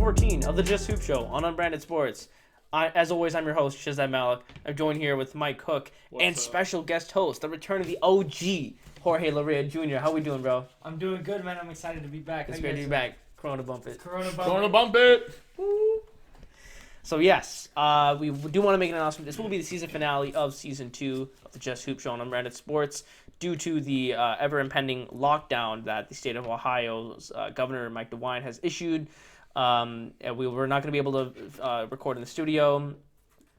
E14 of the Just Hoop Show on Unbranded Sports. As always, I'm your host, Shazad Malik. I'm joined here with Mike Cook and special guest host, the return of the OG, Jorge Larrea Jr. How we doing, bro? I'm doing good, man. I'm excited to be back. It's great to be back. Corona bump it. Corona bump it. Woo. So yes, we do want to make an announcement. This will be the season finale of season 2 of the Just Hoop Show on Unbranded Sports, due to the ever-impending lockdown that the state of Ohio's Governor Mike DeWine has issued. And we were not going to be able to record in the studio,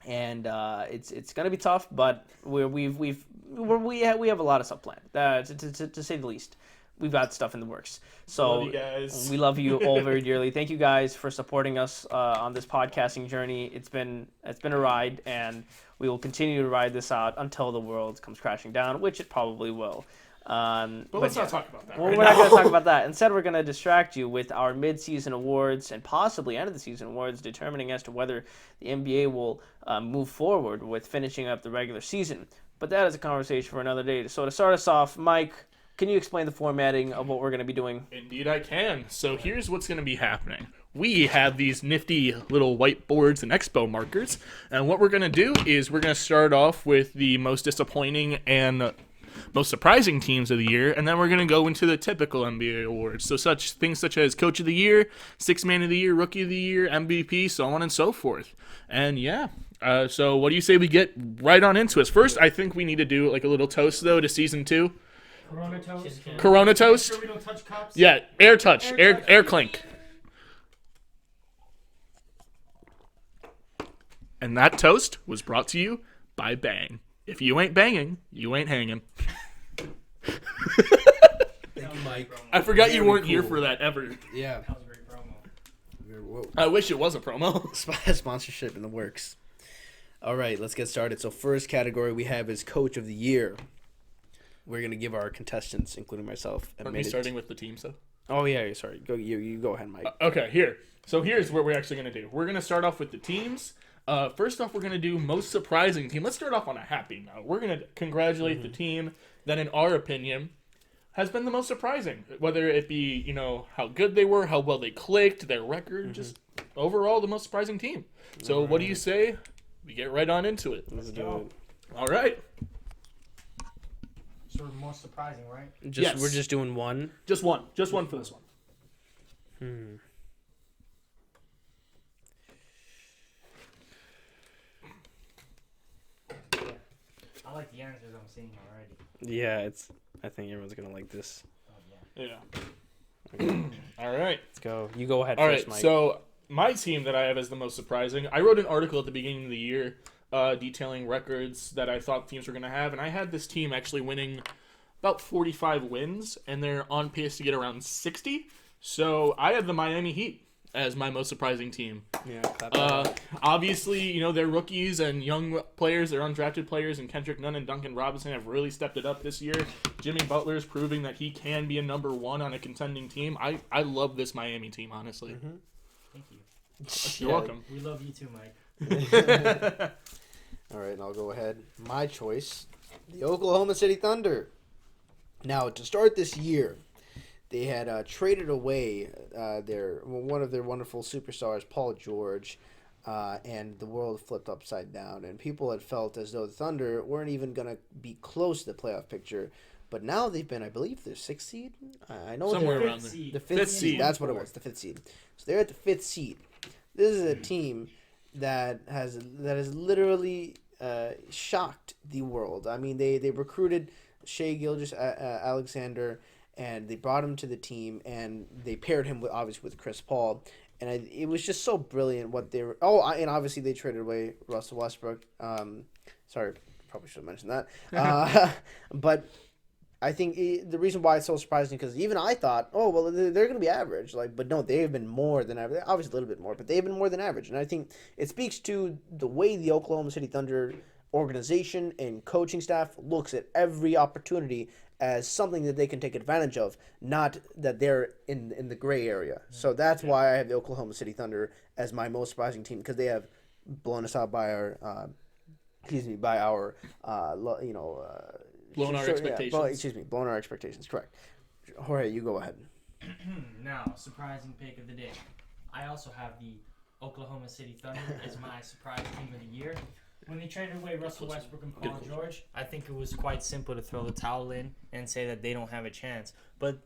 and it's going to be tough. But we have a lot of stuff planned, to say the least. We've got stuff in the works. So love you guys. We love you all very dearly. Thank you guys for supporting us on this podcasting journey. It's been a ride, and we will continue to ride this out until the world comes crashing down, which it probably will. But let's not talk about that. Well, we're not going to talk about that. Instead, we're going to distract you with our mid-season awards and possibly end-of-the-season awards, determining as to whether the NBA will move forward with finishing up the regular season. But that is a conversation for another day. So to start us off, Mike, can you explain the formatting of what we're going to be doing? Indeed I can. So here's what's going to be happening. We have these nifty little whiteboards and expo markers. And what we're going to do is we're going to start off with the most disappointing and most surprising teams of the year. And then we're going to go into the typical NBA awards. So things such as Coach of the Year, Sixth Man of the Year, Rookie of the Year, MVP, so on and so forth. And yeah. So what do you say we get right on into it? First, I think we need to do like a little toast, though, to Season 2. Corona toast. Corona toast? Sure we don't touch cups? Yeah, air touch. Air clink. And that toast was brought to you by Bang. If you ain't banging, you ain't hanging. Thank you, Mike. I forgot Very you weren't cool. here for that ever. Yeah. That was a great promo. Whoa. I wish it was a promo. Sponsorship in the works. All right, let's get started. So first category we have is Coach of the Year. We're going to give our contestants, including myself, a Aren't we minute. starting with the teams, though? Oh, yeah, sorry. You go ahead, Mike. Okay, here. So here's what we're actually going to do. We're going to start off with the teams. First off, we're going to do most surprising team. Let's start off on a happy note. We're going to congratulate the team that, in our opinion, has been the most surprising. Whether it be, how good they were, how well they clicked, their record, just overall the most surprising team. So what do you say? We get right on into it. Let's do it. All right. Sort of most surprising, right? Yes. We're just doing one. Just one for this one. I like the answers I'm seeing already. Yeah, I think everyone's going to like this. Oh, yeah. Yeah. All right. Let's go. You go ahead All first, right. Mike. So my team that I have as the most surprising, I wrote an article at the beginning of the year detailing records that I thought teams were going to have, and I had this team actually winning about 45 wins, and they're on pace to get around 60. So I have the Miami Heat as my most surprising team. Yeah, clap that up. Obviously, they're rookies and young players, they're undrafted players, and Kendrick Nunn and Duncan Robinson have really stepped it up this year. Jimmy Butler is proving that he can be a number one on a contending team. I love this Miami team, honestly. Thank you. You're welcome. We love you too, Mike. All right, and I'll go ahead. My choice, the Oklahoma City Thunder. Now, to start this year, they had traded away one of their wonderful superstars, Paul George, and the world flipped upside down. And people had felt as though the Thunder weren't even going to be close to the playoff picture. But now they've been, I believe, their 6th seed. I know Somewhere they're around there. the fifth seed. That's what it was, the 5th seed. So they're at the 5th seed. This is a team that has literally shocked the world. I mean, they recruited Shea Gilgeous Alexander, and they brought him to the team, and they paired him obviously with Chris Paul, and it was just so brilliant what they were. And obviously they traded away Russell Westbrook. Sorry, probably should have mentioned that. But I think the reason why it's so surprising because even I thought, oh well, they're going to be average, but no, they have been more than average. Obviously a little bit more, but they've been more than average, and I think it speaks to the way the Oklahoma City Thunder organization and coaching staff looks at every opportunity as something that they can take advantage of, not that they're in the gray area. So that's why I have the Oklahoma City Thunder as my most surprising team because they have blown us out by our Blown our expectations. Blown our expectations. Correct. Jorge, you go ahead. Now, surprising pick of the day. I also have the Oklahoma City Thunder as my surprise team of the year. When they traded away Russell Westbrook and Paul George, I think it was quite simple to throw the towel in and say that they don't have a chance. But,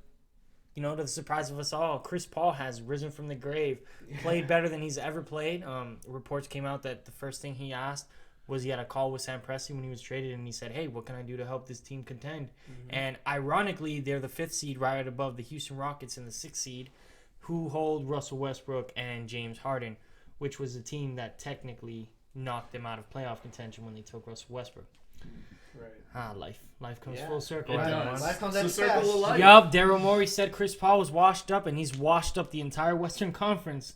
to the surprise of us all, Chris Paul has risen from the grave, played better than he's ever played. Reports came out that the first thing he asked was he had a call with Sam Presti when he was traded, and he said, hey, what can I do to help this team contend? Mm-hmm. And ironically, they're the 5th seed right above the Houston Rockets in the 6th seed, who hold Russell Westbrook and James Harden, which was a team that technically knocked them out of playoff contention when they took Russell Westbrook. Right. Life comes full circle. Right. Life comes it's a circle of life. Yup, Daryl Morey said Chris Paul was washed up, and he's washed up the entire Western Conference.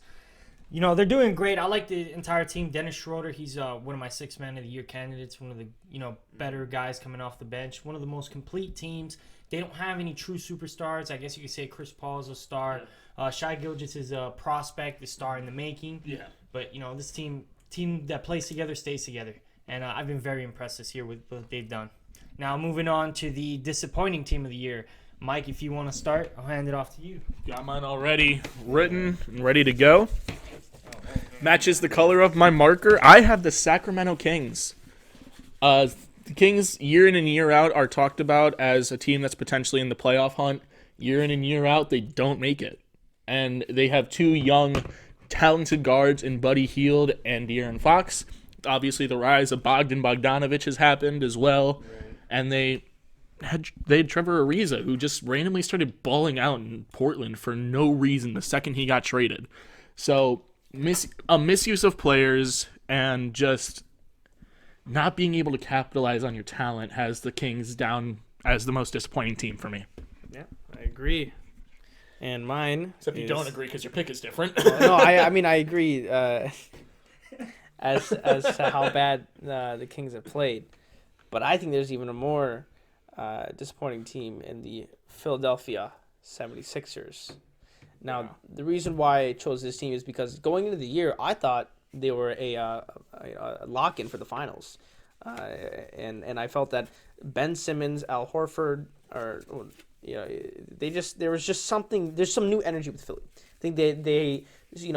They're doing great. I like the entire team. Dennis Schroeder, he's one of my 6th Man of the Year candidates, one of the better guys coming off the bench, one of the most complete teams. They don't have any true superstars. I guess you could say Chris Paul is a star. Shai Gilgeous is a prospect, the star in the making. Yeah. But, this team that plays together stays together. And I've been very impressed this year with what they've done. Now, moving on to the disappointing team of the year. Mike, if you want to start, I'll hand it off to you. Got mine already written and ready to go. Matches the color of my marker. I have the Sacramento Kings. The Kings, year in and year out, are talked about as a team that's potentially in the playoff hunt. Year in and year out, they don't make it. And they have 2 young, talented guards in Buddy Hield and De'Aaron Fox. Obviously, the rise of Bogdan Bogdanovic has happened as well. Right. And they had Trevor Ariza, who just randomly started balling out in Portland for no reason the second he got traded. So, a misuse of players and just not being able to capitalize on your talent has the Kings down as the most disappointing team for me. Yeah, I agree. And mine Except you don't agree because your pick is different. No, I mean, I agree as to how bad the Kings have played. But I think there's even a more disappointing team in the Philadelphia 76ers. Now, the reason why I chose this team is because going into the year, I thought they were a lock-in for the finals. And I felt that Ben Simmons, Al Horford, there's some new energy with Philly. I think they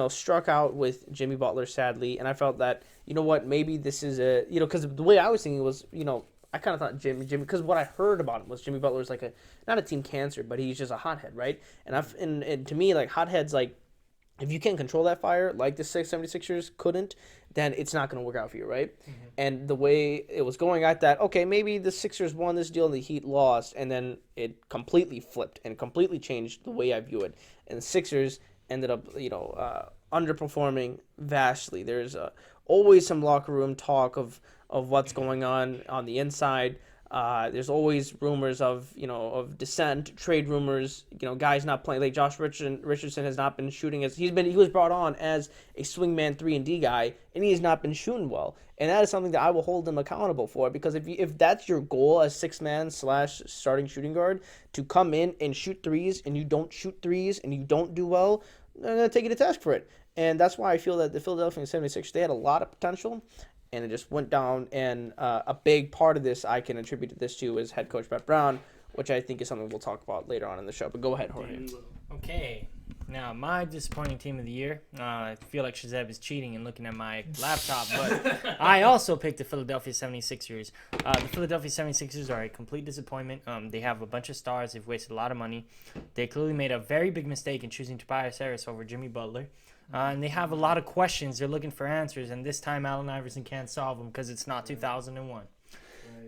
struck out with Jimmy Butler, sadly, and I felt that, maybe this is because the way I was thinking was, I kind of thought Jimmy, because what I heard about him was Jimmy Butler's like not a team cancer, but he's just a hothead, right? And to me, like, hotheads, like, if you can't control that fire, like the 76ers couldn't, then it's not going to work out for you, right? Mm-hmm. And the way it was going, I thought, okay, maybe the Sixers won this deal and the Heat lost, and then it completely flipped and completely changed the way I view it. And the Sixers ended up, underperforming vastly. There's always some locker room talk of what's going on the inside. There's always rumors of dissent, trade rumors, guys not playing. Like Josh Richardson has not been shooting as he was brought on as a swingman 3-and-D guy, and he has not been shooting well. And that is something that I will hold him accountable for, because if that's your goal as 6-man / starting shooting guard, to come in and shoot threes and you don't shoot threes and you don't do well, I'm going to take you to task for it. And that's why I feel that the Philadelphia 76ers, they had a lot of potential, and it just went down. And a big part of this I can attribute this to is head coach Brett Brown, which I think is something we'll talk about later on in the show. But go ahead, Jorge. Okay. Now, my disappointing team of the year, I feel like Shazeb is cheating and looking at my laptop, but I also picked the Philadelphia 76ers. The Philadelphia 76ers are a complete disappointment. They have a bunch of stars. They've wasted a lot of money. They clearly made a very big mistake in choosing Tobias Harris over Jimmy Butler. And they have a lot of questions. They're looking for answers, and this time Allen Iverson can't solve them because it's not 2001.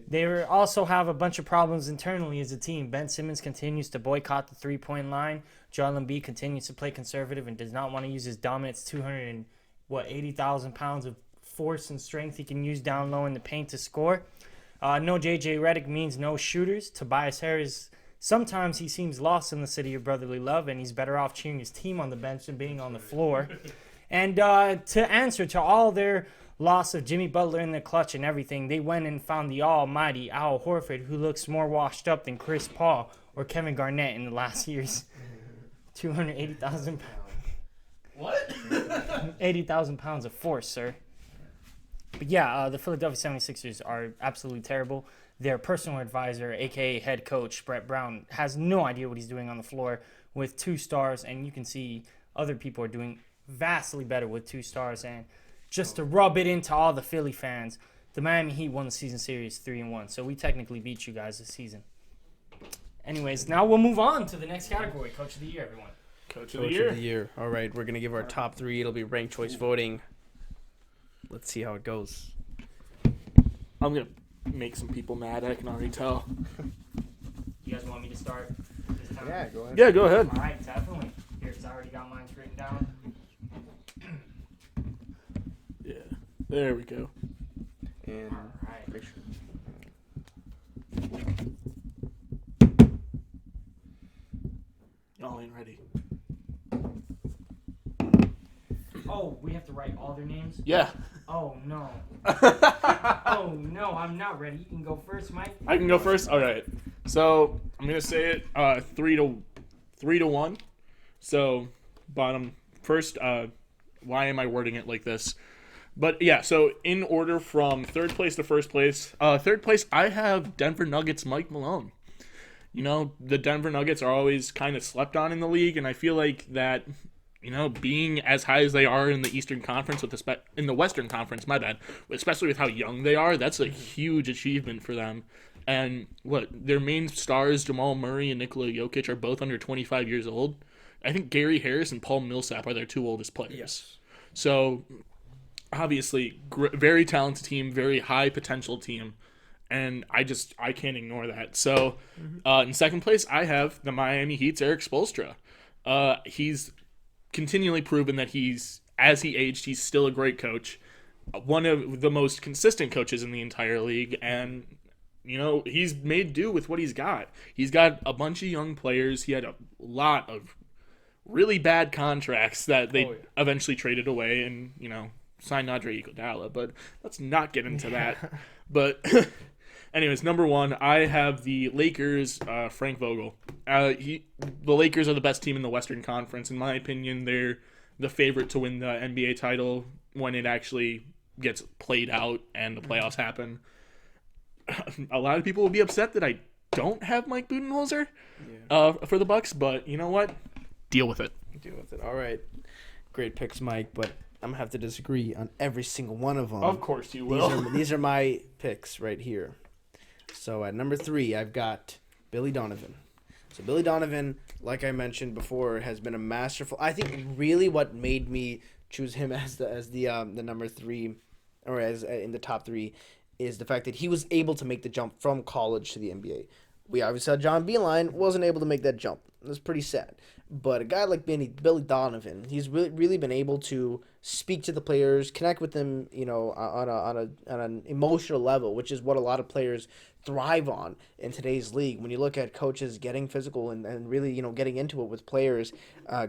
They also have a bunch of problems internally as a team. Ben Simmons continues to boycott the three-point line. Joel Embiid continues to play conservative and does not want to use his dominant 80,000 pounds of force and strength he can use down low in the paint to score. No J.J. Redick means no shooters. Tobias Harris, sometimes he seems lost in the city of brotherly love, and he's better off cheering his team on the bench than being on the floor. And to answer to all their loss of Jimmy Butler in the clutch and everything, they went and found the almighty Al Horford, who looks more washed up than Chris Paul or Kevin Garnett in the last year's 280,000 pounds. What? 80,000 pounds of force, sir. But yeah, the Philadelphia 76ers are absolutely terrible. Their personal advisor, a.k.a. head coach, Brett Brown, has no idea what he's doing on the floor with two stars, and you can see other people are doing vastly better with 2 stars. And just to rub it into all the Philly fans, the Miami Heat won the season series 3-1. So we technically beat you guys this season. Anyways, now we'll move on to the next category, Coach of the Year, everyone. Coach of the year. All right, we're going to give our top 3. It'll be ranked choice voting. Let's see how it goes. I'm going to make some people mad, I can already tell. You guys want me to start this time? Yeah, go ahead. Yeah, go ahead. All right, definitely. Here's, I already got mine written down. Yeah, there we go. And All right. make sure. Y'all ain't ready. Oh, we have to write all their names? Yeah, Oh, no. Oh, no, I'm not ready. You can go first, Mike. I can go first. All right. So I'm gonna say it 3-1. So bottom first. Why am I wording it like this? But yeah. So in order from third place to first place. Third place, I have Denver Nuggets Mike Malone. You know, the Denver Nuggets are always kind of slept on in the league, and I feel like that, you know, being as high as they are in the Eastern Conference in the Western Conference, my bad, especially with how young they are, that's a huge achievement for them. And their main stars, Jamal Murray and Nikola Jokic, are both under 25 years old. I think Gary Harris and Paul Millsap are their 2 oldest players. Yes. So, obviously, very talented team, very high potential team. And I can't ignore that. So, in second place, I have the Miami Heat's Eric Spoelstra. He's continually proven that as he aged, he's still a great coach. One of the most consistent coaches in the entire league. And, you know, he's made do with what he's got. He's got a bunch of young players. He had a lot of really bad contracts that they eventually traded away and, you know, signed Andre Iguodala. But let's not get into that. But anyways, number 1, I have the Lakers, Frank Vogel. The Lakers are the best team in the Western Conference. In my opinion, they're the favorite to win the NBA title when it actually gets played out and the playoffs happen. A lot of people will be upset that I don't have Mike Budenholzer for the Bucks, but you know what? Deal with it. Deal with it. All right. Great picks, Mike, but I'm going to have to disagree on every single one of them. Of course you will. These are my picks right here. So at number 3, I've got Billy Donovan. So Billy Donovan, like I mentioned before, has been a masterful. I think really what made me choose him as the number 3, or as in the top 3, is the fact that he was able to make the jump from college to the NBA. We obviously saw John Beeline wasn't able to make that jump. It was pretty sad. But a guy like Billy Donovan, he's really been able to speak to the players, connect with them, you know, on an emotional level, which is what a lot of players thrive on in today's league. When you look at coaches getting physical and really, you know, getting into it with players,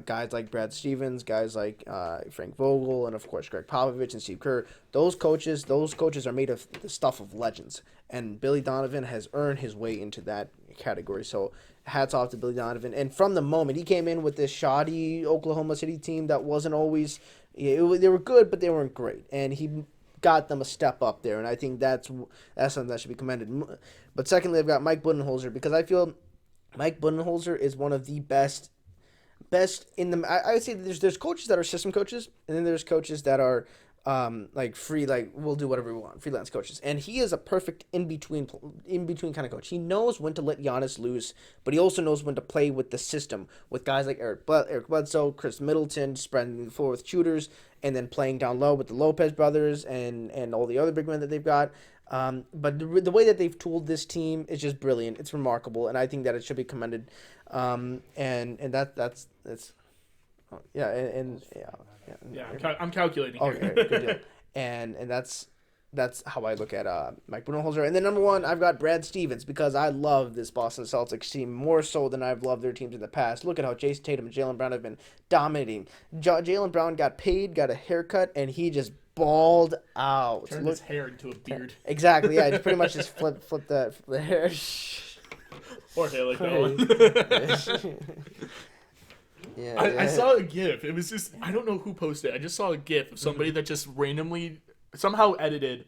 guys like Brad Stevens, guys like Frank Vogel, and of course Greg Popovich and Steve Kerr, those coaches are made of the stuff of legends. And Billy Donovan has earned his way into that category. So hats off to Billy Donovan. And from the moment he came in with this shoddy Oklahoma City team that wasn't always, they were good, but they weren't great. And he got them a step up there. And I think that's something that should be commended. But secondly, I've got Mike Budenholzer, because I feel Mike Budenholzer is one of the best in the. I would say that there's coaches that are system coaches, and then there's coaches that are like free, like we'll do whatever we want, freelance coaches. And he is a perfect in between kind of coach. He knows when to let Giannis loose, but he also knows when to play with the system with guys like Eric Bledsoe, Chris Middleton, spreading the floor with shooters, and then playing down low with the Lopez brothers and all the other big men that they've got. But the way that they've tooled this team is just brilliant. It's remarkable, and I think that it should be commended. And that's Yeah, I'm calculating here. Okay, good deal. And that's how I look at Mike Budenholzer. And then number 1, I've got Brad Stevens, because I love this Boston Celtics team more so than I've loved their teams in the past. Look at how Jason Tatum and Jaylen Brown have been dominating. Jaylen Brown got paid, got a haircut, and he just balled out. Turned his hair into a beard. Exactly, yeah. It's pretty much just flip the hair. Or hair like that one. Yeah, I saw a GIF. It was just, I don't know who posted it. I just saw a GIF of somebody that just randomly, somehow edited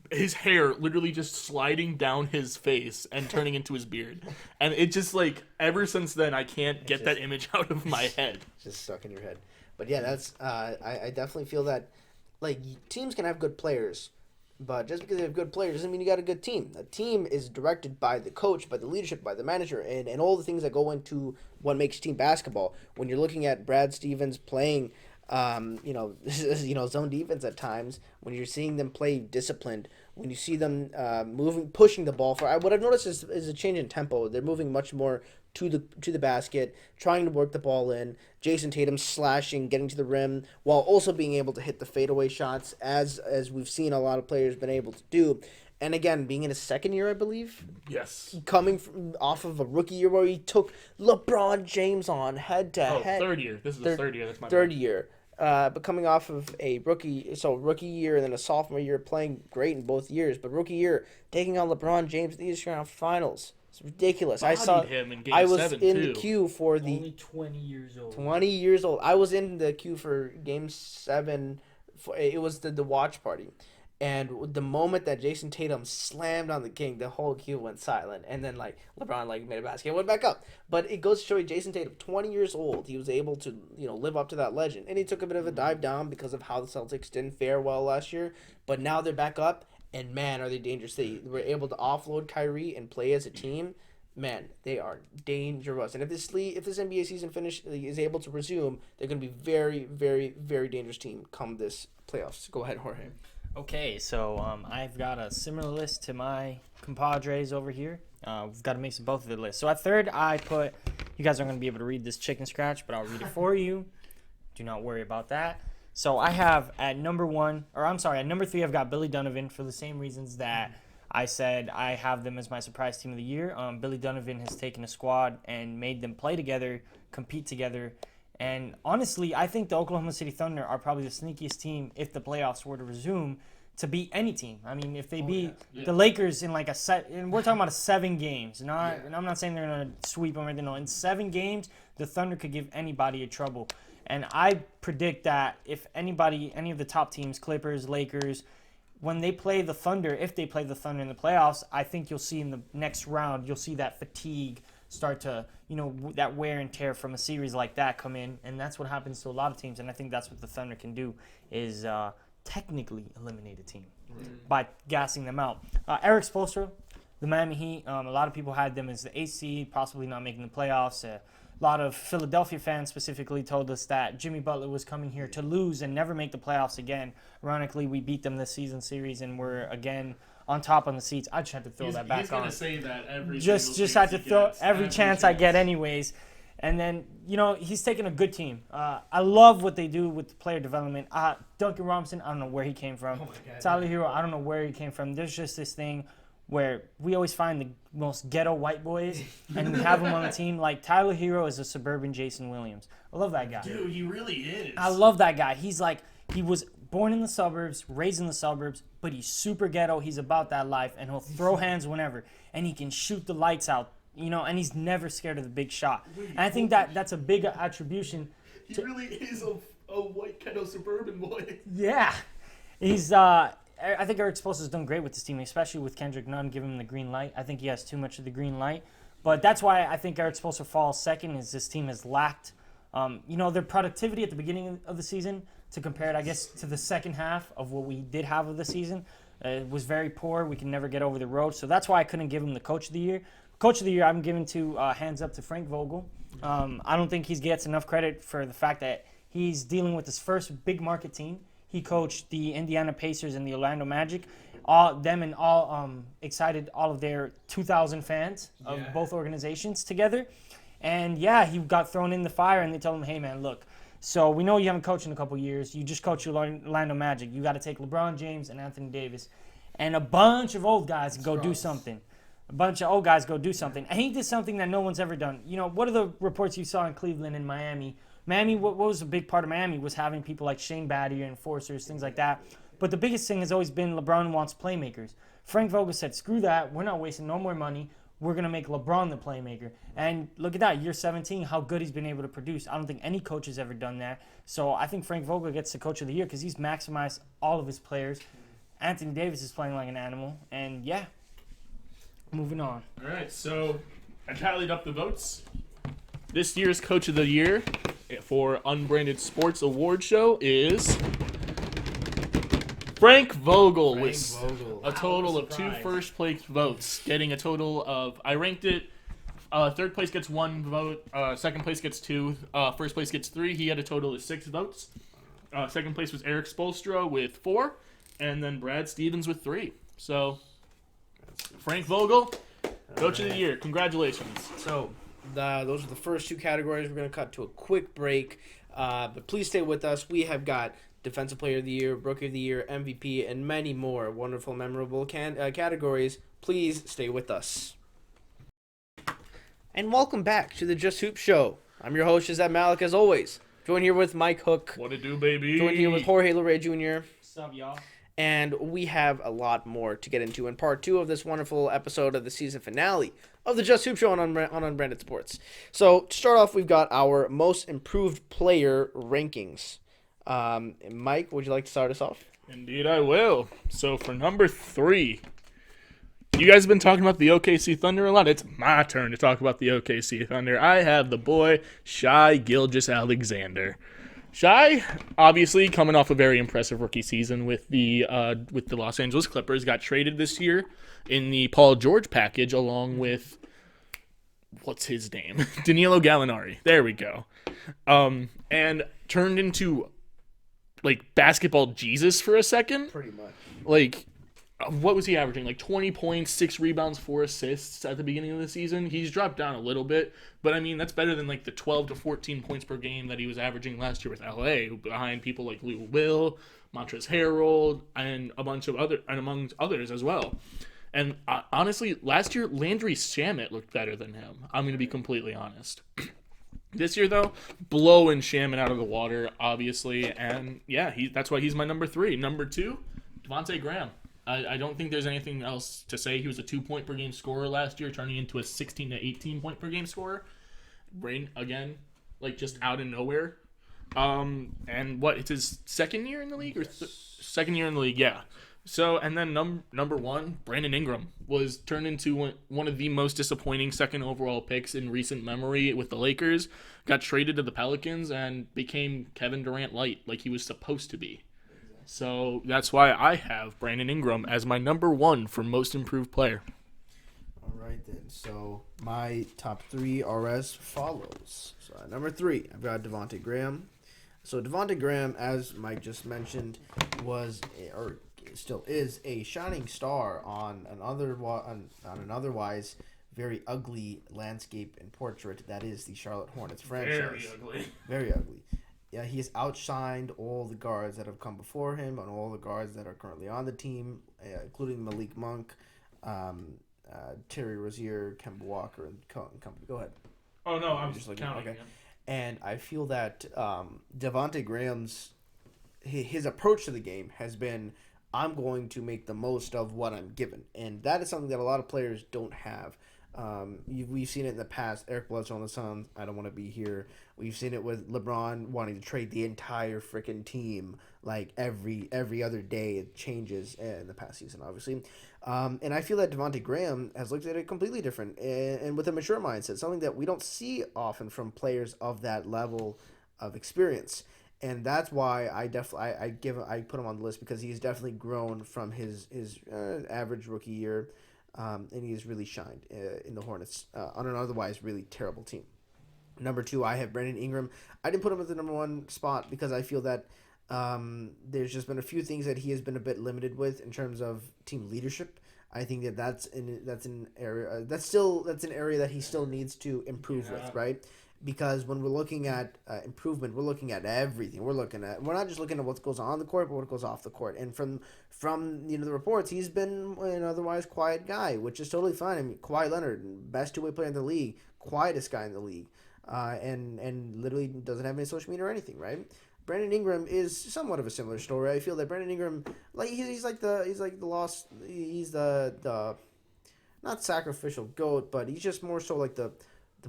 his hair literally just sliding down his face and turning into his beard. And it just, like, ever since then, I can't get that image out of my head. Just stuck in your head. But yeah, that's I definitely feel that like teams can have good players, but just because they have good players doesn't mean you got a good team. A team is directed by the coach, by the leadership, by the manager, and all the things that go into what makes team basketball. When you're looking at Brad Stevens playing, zone defense at times, when you're seeing them play disciplined, when you see them moving, pushing the ball for. What I've noticed is a change in tempo. They're moving much more to the basket, trying to work the ball in. Jason Tatum slashing, getting to the rim, while also being able to hit the fadeaway shots, as we've seen a lot of players been able to do. And again, being in his second year, I believe, Yes. coming off of a rookie year where he took LeBron James on head to head. Third year. This is the third year. That's my Third bad. year. But coming off of a rookie year and then a sophomore year, playing great in both years. But rookie year, taking on LeBron James in the Eastern Conference Finals. It's ridiculous. I saw him in Game I was 7 in too. the queue for the Only 20 years old. 20 years old. I was in the queue for Game 7. It was the watch party. And the moment that Jason Tatum slammed on the king, the whole queue went silent. And then, LeBron, made a basket and went back up. But it goes to show you, Jason Tatum, 20 years old, he was able to, live up to that legend. And he took a bit of a dive down because of how the Celtics didn't fare well last year. But now they're back up, and, man, are they dangerous. They were able to offload Kyrie and play as a team. Man, they are dangerous. And if this NBA season is able to resume, they're going to be very, very, very dangerous team come this playoffs. Go ahead, Jorge. Okay, so I've got a similar list to my compadres over here. We've got a mix of both of the lists. So at third, I put, you guys aren't going to be able to read this chicken scratch, but I'll read it for you. Do not worry about that. So I have at number 3, I've got Billy Donovan for the same reasons that I said I have them as my surprise team of the year. Billy Donovan has taken a squad and made them play together, compete together. And honestly, I think the Oklahoma City Thunder are probably the sneakiest team if the playoffs were to resume to beat any team. I mean, if they beat the Lakers in like a set, and we're talking about 7 games, and I'm not saying they're going to sweep them or anything. No, in 7 games, the Thunder could give anybody a trouble. And I predict that if any of the top teams, Clippers, Lakers, when they play the Thunder, if they play the Thunder in the playoffs, I think you'll see in the next round, you'll see that fatigue start to, that wear and tear from a series like that come in. And that's what happens to a lot of teams. And I think that's what the Thunder can do is technically eliminate a team by gassing them out. Eric Spoelstra, the Miami Heat, a lot of people had them as the 8th seed, possibly not making the playoffs. A lot of Philadelphia fans specifically told us that Jimmy Butler was coming here to lose and never make the playoffs again. Ironically, we beat them this season series and we're again on top on the seats. I just had to throw that back on. He's going to say that every just had to throw every chance I get anyways. And then, he's taking a good team. I love what they do with the player development. Duncan Robinson, I don't know where he came from. Tyler Hero, I don't know where he came from. There's just this thing where we always find the most ghetto white boys and we have them on the team. Like Tyler Hero is a suburban Jason Williams. I love that guy. Dude, he really is. I love that guy. He was born in the suburbs, raised in the suburbs, but he's super ghetto. He's about that life, and he'll throw hands whenever, and he can shoot the lights out, and he's never scared of the big shot. And I think that's a big attribution. He really is a white ghetto suburban boy. Yeah. I think Eric Spoelstra's done great with this team, especially with Kendrick Nunn giving him the green light. I think he has too much of the green light. But that's why I think Eric Spoelstra falls second, is this team has lacked their productivity at the beginning of the season to compare it, I guess, to the second half of what we did have of the season. It was very poor. We can never get over the road. So that's why I couldn't give him the Coach of the Year. Coach of the Year, I'm giving to hands up to Frank Vogel. I don't think he gets enough credit for the fact that he's dealing with his first big market team. He coached the Indiana Pacers and the Orlando Magic. Excited all of their 2,000 fans of both organizations together. And, he got thrown in the fire, and they told him, hey, man, look, so we know you haven't coached in a couple years. You just coached your Orlando Magic. You got to take LeBron James and Anthony Davis and a bunch of old guys and go do something. A bunch of old guys go do something. And he did something that no one's ever done. What are the reports you saw in Cleveland and Miami? What was a big part of Miami was having people like Shane Battier, enforcers, things like that. But the biggest thing has always been LeBron wants playmakers. Frank Vogel said, screw that. We're not wasting no more money. We're going to make LeBron the playmaker. And look at that, year 17, how good he's been able to produce. I don't think any coach has ever done that. So I think Frank Vogel gets the Coach of the Year because he's maximized all of his players. Anthony Davis is playing like an animal. And, moving on. All right, so I tallied up the votes. This year's Coach of the Year for Unbranded Sports Award Show is Frank Vogel with a total of 2 first-place votes, getting a total of, I ranked it, third place gets 1 vote, second place gets 2, first place gets 3. He had a total of 6 votes. Second place was Eric Spolstra with 4, and then Brad Stevens with 3. So, Frank Vogel, Coach of the Year. Congratulations. So, those are the first 2 categories. We're going to cut to a quick break, but please stay with us. We have got Defensive Player of the Year, Rookie of the Year, MVP, and many more wonderful, memorable categories. Please stay with us. And welcome back to the Just Hoop Show. I'm your host, Shazad Malik, as always. Joined here with Mike Hook. What it do, baby? Joined here with Jorge Luray Jr. What's up, y'all? And we have a lot more to get into in part 2 of this wonderful episode of the season finale of the Just Hoop Show on Unbranded Sports. So, to start off, we've got our most improved player rankings. Mike, would you like to start us off? Indeed, I will. So, for number 3, you guys have been talking about the OKC Thunder a lot. It's my turn to talk about the OKC Thunder. I have the boy, Shai Gilgeous-Alexander. Shai, obviously, coming off a very impressive rookie season with the Los Angeles Clippers, got traded this year in the Paul George package along with, what's his name? Danilo Gallinari. There we go. And turned into, like, basketball Jesus for a second. Pretty much. Like, what was he averaging? Like 20 points, 6 rebounds, 4 assists at the beginning of the season. He's dropped down a little bit, but I mean, that's better than like the 12 to 14 points per game that he was averaging last year with LA, behind people like Lou Will, Montrezl Harrell, and among others as well. And honestly, last year, Landry Shamet looked better than him. I'm going to be completely honest. This year, though, blowing Shamet out of the water, obviously, and yeah, that's why he's my number 3. Number 2, Devontae Graham. I don't think there's anything else to say. He was a 2-point per game scorer last year, turning into a 16 to 18 point per game scorer. Brain again, like just out of nowhere. And it's his second year in the league or second year in the league, yeah. So and then number 1, Brandon Ingram was turned into one of the most disappointing second overall picks in recent memory with the Lakers. Got traded to the Pelicans and became Kevin Durant light, like he was supposed to be. So that's why I have Brandon Ingram as my number 1 for most improved player. All right, then. So my top 3 are as follows. So at number 3, I've got Devontae Graham. So Devontae Graham, as Mike just mentioned, still is a shining star on an otherwise very ugly landscape and portrait that is the Charlotte Hornets franchise. Very ugly. Very ugly. Yeah, he has outshined all the guards that have come before him and all the guards that are currently on the team, including Malik Monk, Terry Rozier, Kemba Walker, and company. Go ahead. Oh, no, I'm just counting. Okay. Yeah. And I feel that Devontae Graham's his approach to the game has been, I'm going to make the most of what I'm given. And that is something that a lot of players don't have. We've seen it in the past. Eric Bledsoe on the Suns, I don't want to be here. We've seen it with LeBron wanting to trade the entire freaking team like every other day. It changes in the past season, obviously. And I feel that Devontae Graham has looked at it completely different and with a mature mindset, something that we don't see often from players of that level of experience. And that's why I put him on the list, because he's definitely grown from his average rookie year. And he has really shined in the Hornets on an otherwise really terrible team. Number 2, I have Brandon Ingram. I didn't put him at the number 1 spot because I feel that there's just been a few things that he has been a bit limited with in terms of team leadership. I think that's an area that he still needs to improve with, right? Because when we're looking at improvement, we're looking at everything. We're not just looking at what goes on the court, but what goes off the court. And from the reports, he's been an otherwise quiet guy, which is totally fine. I mean, Kawhi Leonard, best 2-way player in the league, quietest guy in the league, and literally doesn't have any social media or anything, right? Brandon Ingram is somewhat of a similar story. I feel that Brandon Ingram, like he's the not sacrificial goat, but he's just more so like the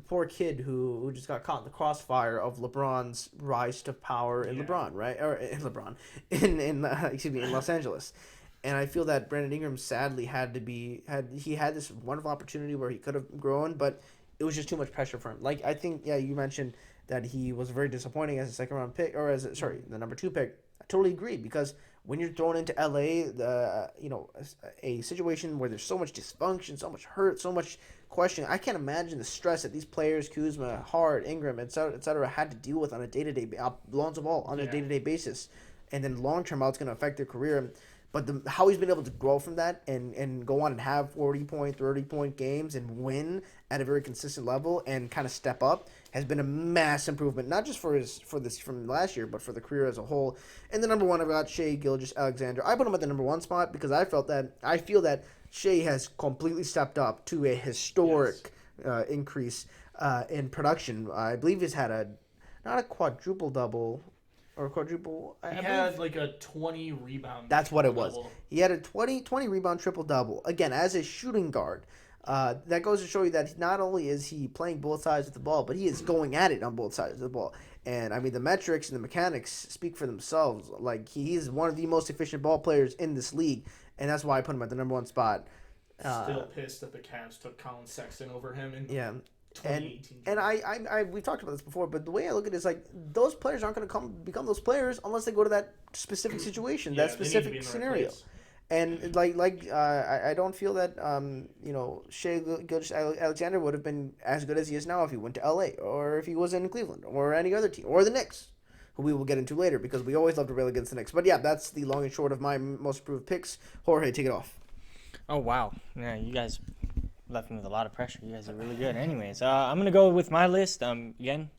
poor kid who just got caught in the crossfire of LeBron's rise to power in LeBron, right? Or in Los Angeles. And I feel that Brandon Ingram sadly had this wonderful opportunity where he could have grown, but it was just too much pressure for him. Like, I think, yeah, you mentioned that he was very disappointing as a second round pick, or the number 2 pick. I totally agree, because when you're thrown into LA, a situation where there's so much dysfunction, so much hurt, so much questioning, I can't imagine the stress that these players, Kuzma, Hart, Ingram, etc., had to deal with on a day-to-day, Lonzo Ball, on a day-to-day basis. And then long-term, how it's going to affect their career. But how he's been able to grow from that and go on and have 40-point, 30-point games and win at a very consistent level and kind of step up has been a mass improvement, not just for this from last year, but for the career as a whole. And the number 1, I've got Shai Gilgeous-Alexander. I put him at the number 1 spot because I feel that Shai has completely stepped up to a historic increase in production. I believe he's had not a quadruple double. Or quadruple. He had like a 20 rebound. That's what it was. He had a 20 rebound triple double. Again, as a shooting guard, that goes to show you that not only is he playing both sides of the ball, but he is going at it on both sides of the ball. And I mean, the metrics and the mechanics speak for themselves. Like, he's one of the most efficient ball players in this league, and that's why I put him at the number 1 spot. Still pissed that the Cavs took Colin Sexton over him. And we've talked about this before, but the way I look at it is like those players aren't going to become those players unless they go to that specific situation, that specific scenario. And I don't feel that Shai Gilgeous-Alexander would have been as good as he is now if he went to LA or if he was in Cleveland or any other team or the Knicks, who we will get into later because we always love to rail against the Knicks. But yeah, that's the long and short of my most improved picks. Jorge, take it off. Oh wow, yeah, you guys left me with a lot of pressure. You guys are really good. Anyways, I'm going to go with my list. Again,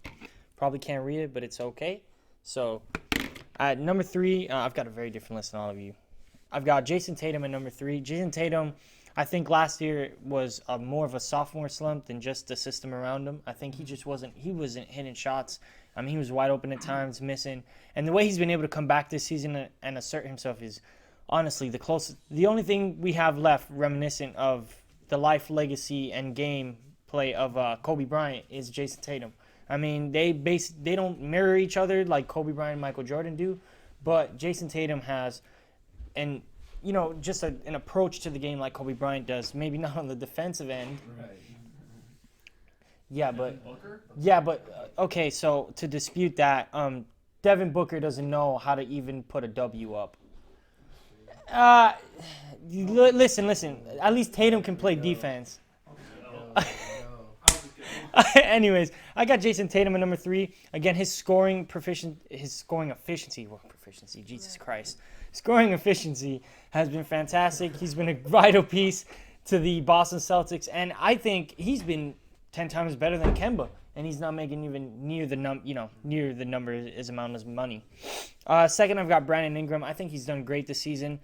probably can't read it, but it's okay. So, at number 3, I've got a very different list than all of you. I've got Jason Tatum at number 3. Jason Tatum, I think last year was more of a sophomore slump than just the system around him. I think he wasn't hitting shots. I mean, he was wide open at times, missing. And the way he's been able to come back this season and assert himself is honestly the only thing we have left reminiscent of the life, legacy, and game play of Kobe Bryant is Jason Tatum. I mean, they don't mirror each other like Kobe Bryant and Michael Jordan do, but Jason Tatum has just an approach to the game like Kobe Bryant does. Maybe not on the defensive end. Right. Yeah, but okay. So to dispute that, Devin Booker doesn't know how to even put a W up. Listen. At least Tatum can play defense. Anyways, I got Jason Tatum at number 3. Again, his scoring efficiency, Jesus Christ. Scoring efficiency has been fantastic. He's been a vital piece to the Boston Celtics, and I think he's been 10 times better than Kemba, and he's not making even near the number as amount as money. Second, I've got Brandon Ingram. I think he's done great this season.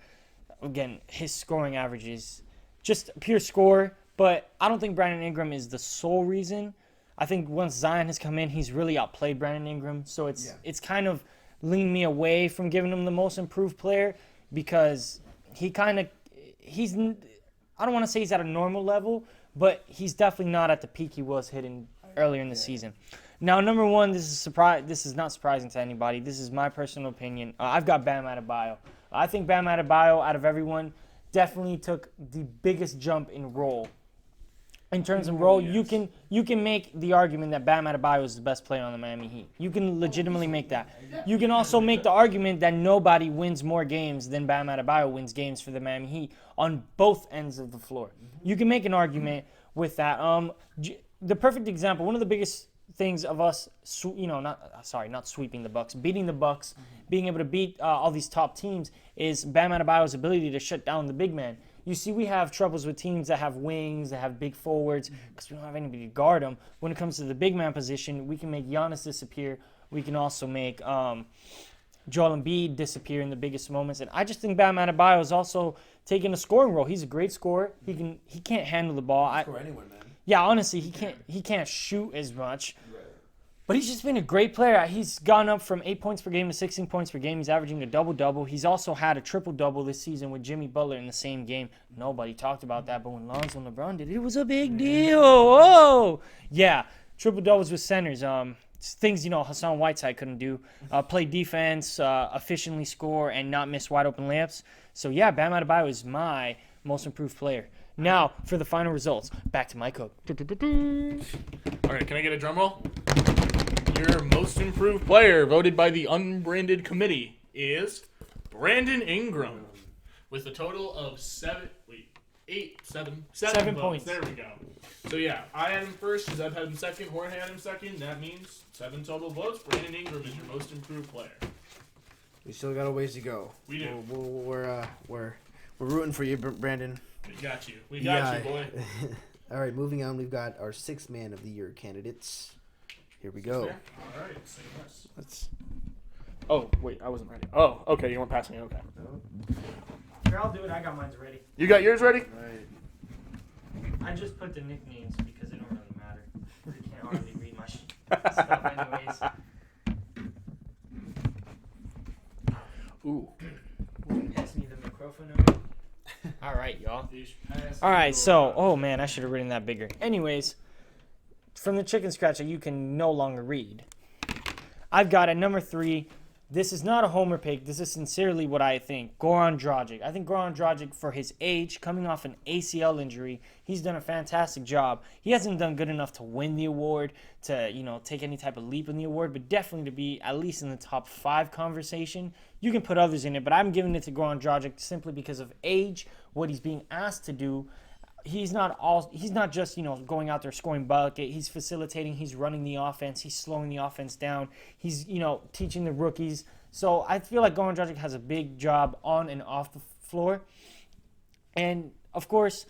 Again, his scoring average is just pure score, but I don't think Brandon Ingram is the sole reason. I think once Zion has come in, he's really outplayed Brandon Ingram, so it's kind of leaned me away from giving him the most improved player because I don't want to say he's at a normal level, but he's definitely not at the peak he was hitting earlier in the season. Now, number 1, this is not surprising to anybody. This is my personal opinion. I've got Bam Adebayo. I think Bam Adebayo, out of everyone, definitely took the biggest jump in role. In terms of role, you can make the argument that Bam Adebayo is the best player on the Miami Heat. You can legitimately make that. You can also make the argument that nobody wins more games than Bam Adebayo wins games for the Miami Heat on both ends of the floor. You can make an argument with that. The perfect example, one of the biggest things of us, not sweeping the Bucks, beating the Bucks, being able to beat all these top teams is Bam Adebayo's ability to shut down the big man. You see, we have troubles with teams that have wings, that have big forwards, because we don't have anybody to guard them. When it comes to the big man position, we can make Giannis disappear. We can also make Joel Embiid disappear in the biggest moments. And I just think Bam Adebayo is also taking a scoring role. He's a great scorer. He can't handle the ball. He can score anywhere, man. Yeah, honestly, he can't shoot as much. Right. But he's just been a great player. He's gone up from 8 points per game to 16 points per game. He's averaging a double-double. He's also had a triple-double this season with Jimmy Butler in the same game. Nobody talked about that, but when Lonzo and LeBron did it, it was a big deal. Oh! Yeah, triple-doubles with centers. Things, Hassan Whiteside couldn't do. Play defense, efficiently score, and not miss wide-open layups. So, yeah, Bam Adebayo is my most improved player. Now, for the final results, back to my coach. All right, can I get a drum roll? your most improved player, voted by the unbranded committee, is Brandon Ingram, with a total of 7 votes. points. There we go. So yeah, I had him first, Zeb had him second, Jorge had him second. That means 7 total votes. Brandon Ingram is your most improved player. We still got a ways to go. We do. We're rooting for you, Brandon. We got you. We got you, boy. All right, moving on. We've got our 6th man of the year candidates. Here we go. All right, say less. Let's. Oh wait, I wasn't ready. Oh, okay, you weren't passing. Okay. Here, I'll do it. I got mine ready. You got yours ready? All right. I just put the nicknames because it don't really matter. You can't hardly read my stuff anyways. Ooh. Pass me the microphone over. All right, y'all. All right, so, oh man, I should have written that bigger. Anyways, from the chicken scratch that you can no longer read, I've got at number 3. This is not a homer pick. This is sincerely what I think. Goran Dragic. I think Goran Dragic, for his age, coming off an ACL injury, he's done a fantastic job. He hasn't done good enough to win the award, to take any type of leap in the award, but definitely to be at least in the top 5 conversation. You can put others in it, but I'm giving it to Goran Dragic simply because of age, what he's being asked to do. He's not just going out there scoring bucket. He's facilitating. He's running the offense. He's slowing the offense down. He's teaching the rookies. So I feel like Goran Dragic has a big job on and off the floor. And of course,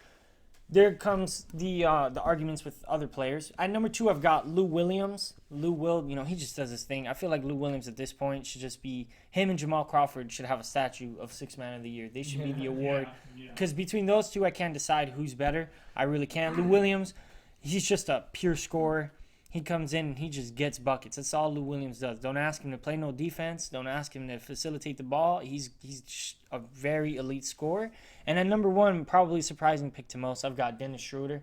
there comes the arguments with other players. At number 2, I've got Lou Williams. He just does his thing. I feel like Lou Williams at this point should just be him, and Jamal Crawford should have a statue of 6th man of the year. They should be the award. Because between those two, I can't decide who's better. I really can't. Lou Williams, he's just a pure scorer. He comes in and he just gets buckets. That's all Lou Williams does. Don't ask him to play no defense. Don't ask him to facilitate the ball. He's a very elite scorer. And at number 1, probably surprising pick to most, I've got Dennis Schroeder.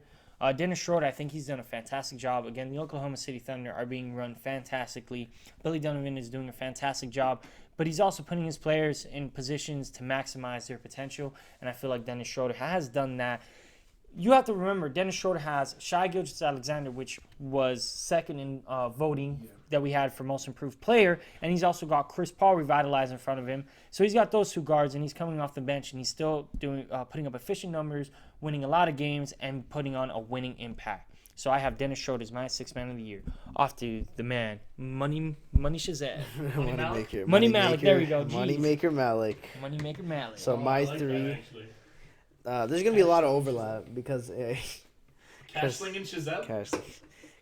Dennis Schroeder, I think he's done a fantastic job. Again, the Oklahoma City Thunder are being run fantastically. Billy Donovan is doing a fantastic job. But he's also putting his players in positions to maximize their potential. And I feel like Dennis Schroeder has done that. You have to remember, Dennis Schroeder has Shai Gilgeous-Alexander, which was second in voting that we had for most improved player, and he's also got Chris Paul revitalized in front of him. So he's got those 2 guards, and he's coming off the bench, and he's still putting up efficient numbers, winning a lot of games, and putting on a winning impact. So I have Dennis Schroeder as my 6th man of the year. Off to the man, Money Shazam. Money Malik. There we go. Moneymaker Malik. Moneymaker Malik. So my like 3. There's gonna be a lot of overlap because Cashling and Shazam.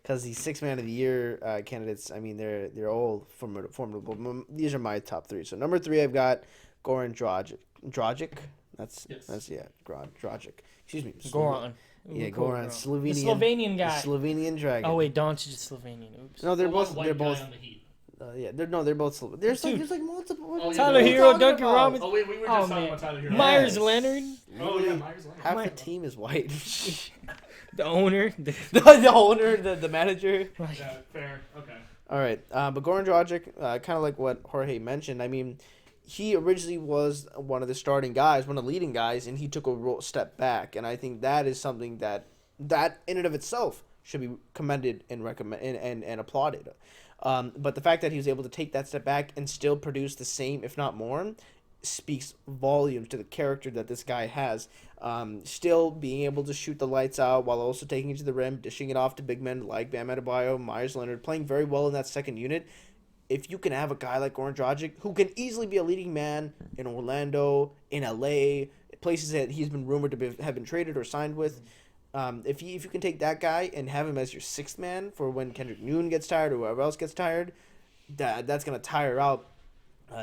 Because the 6th man of the year candidates, I mean, they're all formidable. These are my top 3. So number 3, I've got Goran Dragic. That's Dragic. Excuse me. Goran. Yeah, Goran. Slovenian. The Slovenian guy. The Slovenian dragon. Oh wait, Doncic is Slovenian. Oops. No, they're both. On the Heat. They're both Slovenian. There's like multiple. Oh, yeah, Tyler Hero, Duncan about? Robinson. Oh wait, we were just talking about Tyler Hero. Myers Leonard. Oh yeah, Myers Leonard. Half the team is white. The owner. the owner, the manager. Yeah, fair. Okay. All right, but Goran Dragic, kind of like what Jorge mentioned. I mean, he originally was one of the starting guys, one of the leading guys, and he took a step back. And I think that is something that in and of itself should be commended and and applauded. But the fact that he was able to take that step back and still produce the same, if not more, speaks volumes to the character that this guy has. Still being able to shoot the lights out while also taking it to the rim, dishing it off to big men like Bam Adebayo, Myers Leonard, playing very well in that second unit. If you can have a guy like Goran Dragic, who can easily be a leading man in Orlando, in LA, places that he's been rumored to have been traded or signed with, if you can take that guy and have him as your 6th man for when Kendrick Nunn gets tired or whoever else gets tired, that's going to tire out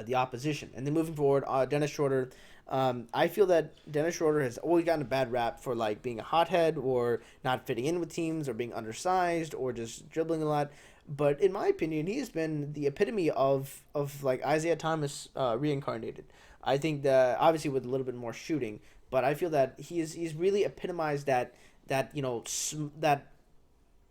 the opposition. And then moving forward, Dennis Schroeder, I feel that Dennis Schroeder has always gotten a bad rap for like being a hothead or not fitting in with teams or being undersized or just dribbling a lot. But in my opinion, he has been the epitome of like Isaiah Thomas reincarnated. I think that obviously with a little bit more shooting, but I feel that he's really epitomized that that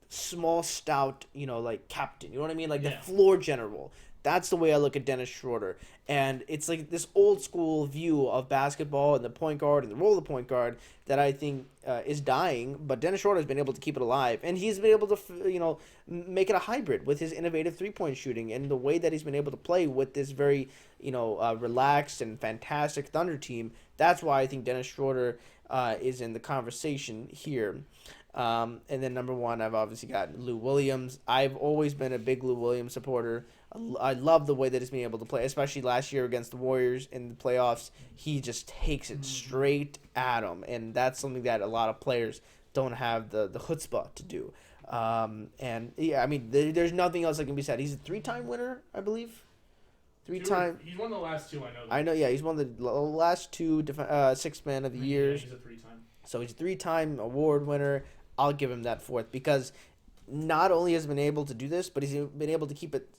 small stout like captain. You know what I mean? Like the floor general. That's the way I look at Dennis Schroeder. And it's like this old school view of basketball and the point guard and the role of the point guard that I think is dying. But Dennis Schroeder has been able to keep it alive, and he's been able to make it a hybrid with his innovative 3-point shooting and the way that he's been able to play with this very relaxed and fantastic Thunder team. That's why I think Dennis Schroeder is in the conversation here. And then number 1, I've obviously got Lou Williams. I've always been a big Lou Williams supporter. I love the way that he's been able to play, especially last year against the Warriors in the playoffs. He just takes it straight at him, and that's something that a lot of players don't have the chutzpah to do. And yeah, I mean, there's nothing else that can be said. He's a 3-time winner, I believe. 3-time. He's won the last 2. I know. Yeah, he's won the last 2 Sixth Man of the Years. He's a 3-time. So he's a 3-time award winner. I'll give him that 4th because not only has he been able to do this, but he's been able to keep it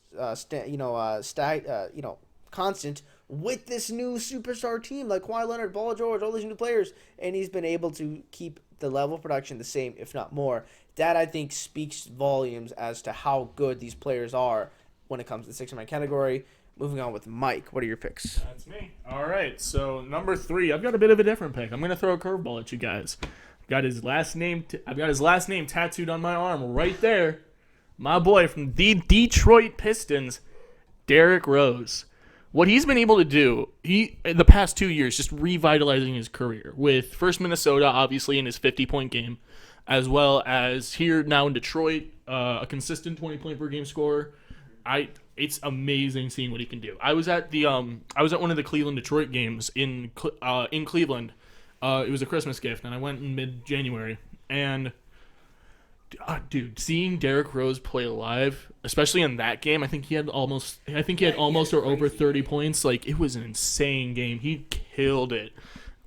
constant with this new superstar team like Kawhi Leonard, Paul George, all these new players, and he's been able to keep the level of production the same, if not more. That, I think, speaks volumes as to how good these players are when it comes to the 6-man category. Moving on with Mike, what are your picks? That's me. All right, so number 3, I've got a bit of a different pick. I'm gonna throw a curveball at you guys. I've got his last name tattooed on my arm right there. My boy from the Detroit Pistons, Derrick Rose. What he's been able to do, in the past 2 years, just revitalizing his career with first Minnesota, obviously in his 50-point game, as well as here now in Detroit, a consistent 20-point per game scorer. It's amazing seeing what he can do. I was at one of the Cleveland Detroit games in Cleveland. It was a Christmas gift, and I went in mid-January. And dude, seeing Derrick Rose play live, especially in that game, I think he had almost or over 30 points. Like, it was an insane game. He killed it,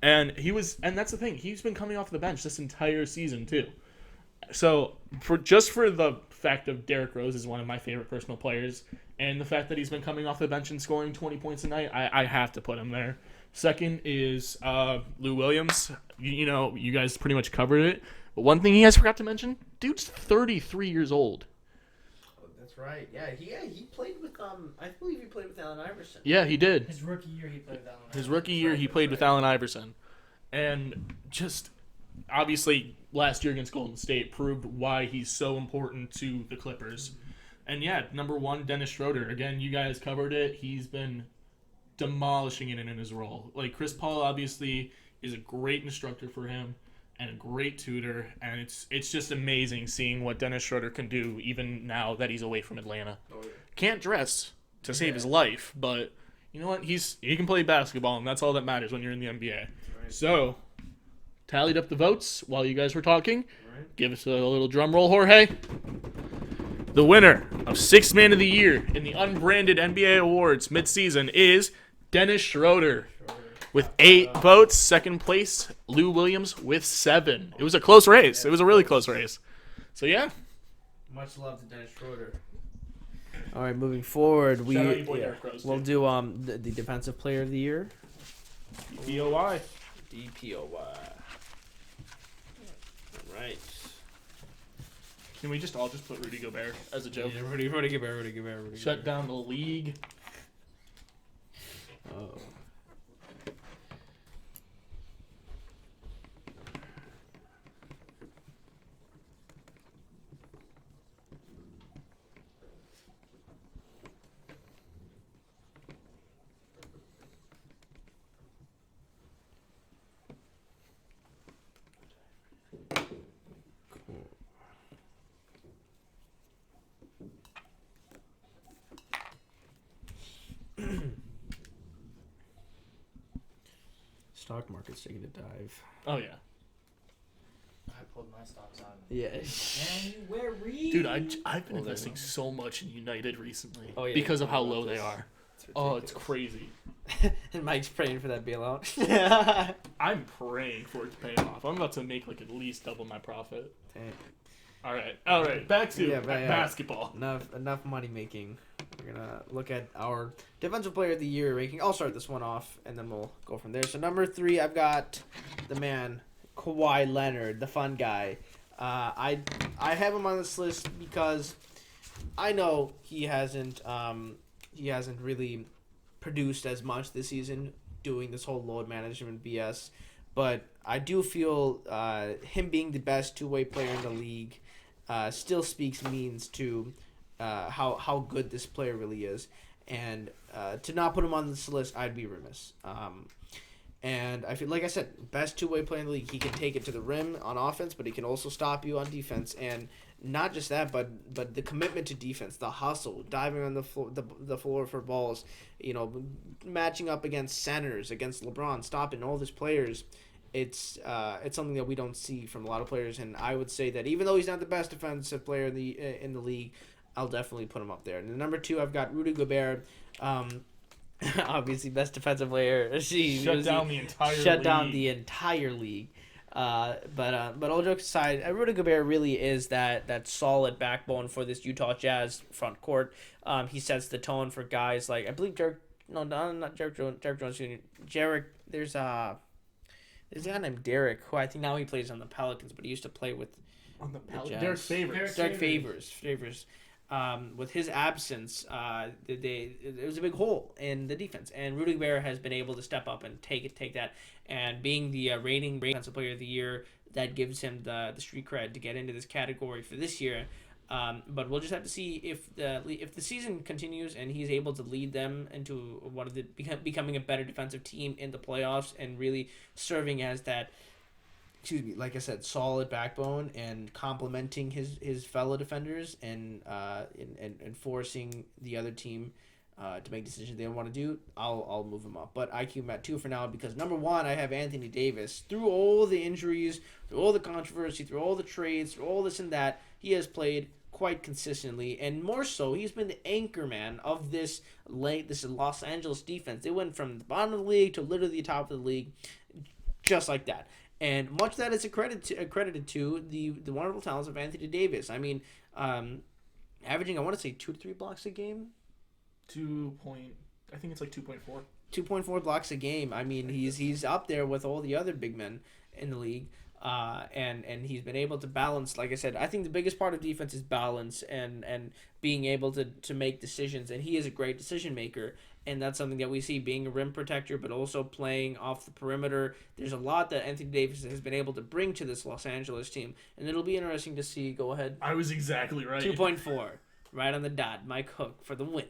and that's the thing. He's been coming off the bench this entire season too. So for the fact of Derrick Rose is one of my favorite personal players, and the fact that he's been coming off the bench and scoring 20 points a night, I have to put him there. Second is Lou Williams. You guys pretty much covered it. But one thing you guys forgot to mention, dude's 33 years old. Oh, that's right. Yeah, he played with I believe he played with Allen Iverson. Yeah, he did. His rookie year, he played with Allen Iverson. His rookie year, he played with Allen Iverson. And just, obviously, last year against Golden State proved why he's so important to the Clippers. And yeah, number 1, Dennis Schroeder. Again, you guys covered it. He's been demolishing it in his role. Like, Chris Paul, obviously, is a great instructor for him and a great tutor, and it's just amazing seeing what Dennis Schroeder can do even now that he's away from Atlanta. Oh, yeah. Can't dress to save his life, but you know what? He can play basketball, and that's all that matters when you're in the NBA. Right. So, tallied up the votes while you guys were talking. Right. Give us a little drum roll, Jorge. The winner of 6th Man of the Year in the unbranded NBA awards midseason is Dennis Schroeder. With 8 votes. Second place, Lou Williams with 7. It was a close race. It was a really close race. So, yeah. Much love to Dennis Schroeder. All right, moving forward, we'll do the Defensive Player of the Year. DPOY. DPOY. All right. Can we all just put Rudy Gobert as a joke? Yeah, Rudy Gobert. Shut down the league. Oh. Stock market's taking a dive. Oh, yeah. I pulled my stocks out. Yeah. Dude, I've been investing so much in United recently because of how low they are. It's crazy. And Mike's praying for that bailout. I'm praying for it to pay off. I'm about to make at least double my profit. Dang. All right. Back to basketball. Enough money making. We're gonna look at our Defensive Player of the Year ranking. I'll start this one off, and then we'll go from there. So number 3, I've got the man Kawhi Leonard, the fun guy. I have him on this list because I know he hasn't he hasn't really produced as much this season doing this whole load management BS. But I do feel him being the best two-way player in the league still speaks means to how good this player really is. And to not put him on this list, I'd be remiss. And I feel, like I said, best two-way player in the league. He can take it to the rim on offense, but he can also stop you on defense. And not just that, but the commitment to defense, the hustle, diving on the floor for balls, matching up against centers, against LeBron, stopping all these players. It's something that we don't see from a lot of players. And I would say that even though he's not the best defensive player in the league, I'll definitely put him up there. And the number 2, I've got Rudy Gobert. Obviously, best defensive player. Shut down the entire league. But all jokes aside, Rudy Gobert really is that solid backbone for this Utah Jazz front court. He sets the tone for guys like, I believe Derek Jones Jr. There's a guy named Derek who I think now he plays on the Pelicans, but he used to play with on the Pelicans. Derek Favors. With his absence, there was a big hole in the defense, and Rudy Gobert has been able to step up and take that. And being the reigning defensive player of the year, that gives him the street cred to get into this category for this year. But we'll just have to see if the season continues and he's able to lead them into one of the becoming a better defensive team in the playoffs and really serving as that. Like I said, solid backbone and complementing his fellow defenders and forcing the other team to make decisions they don't want to do. I'll move him up, but I keep him at 2 for now because number 1 I have Anthony Davis. Through all the injuries, through all the controversy, through all the trades, through all this and that, he has played quite consistently, and more so, he's been the anchor man of this Los Angeles defense. They went from the bottom of the league to literally the top of the league, just like that. And much of that is accredited to the wonderful talents of Anthony Davis. I mean, averaging, I want to say 2 to 3 blocks a game. I think it's like 2.4. 2.4 blocks a game. I mean, he's up there with all the other big men in the league. And he's been able to balance, like I said, I think the biggest part of defense is balance and being able to make decisions. And he is a great decision maker. And that's something that we see, being a rim protector, but also playing off the perimeter. There's a lot that Anthony Davis has been able to bring to this Los Angeles team. And it'll be interesting to see. Go ahead. I was exactly right. 2.4. Right on the dot. Mike Hook for the win.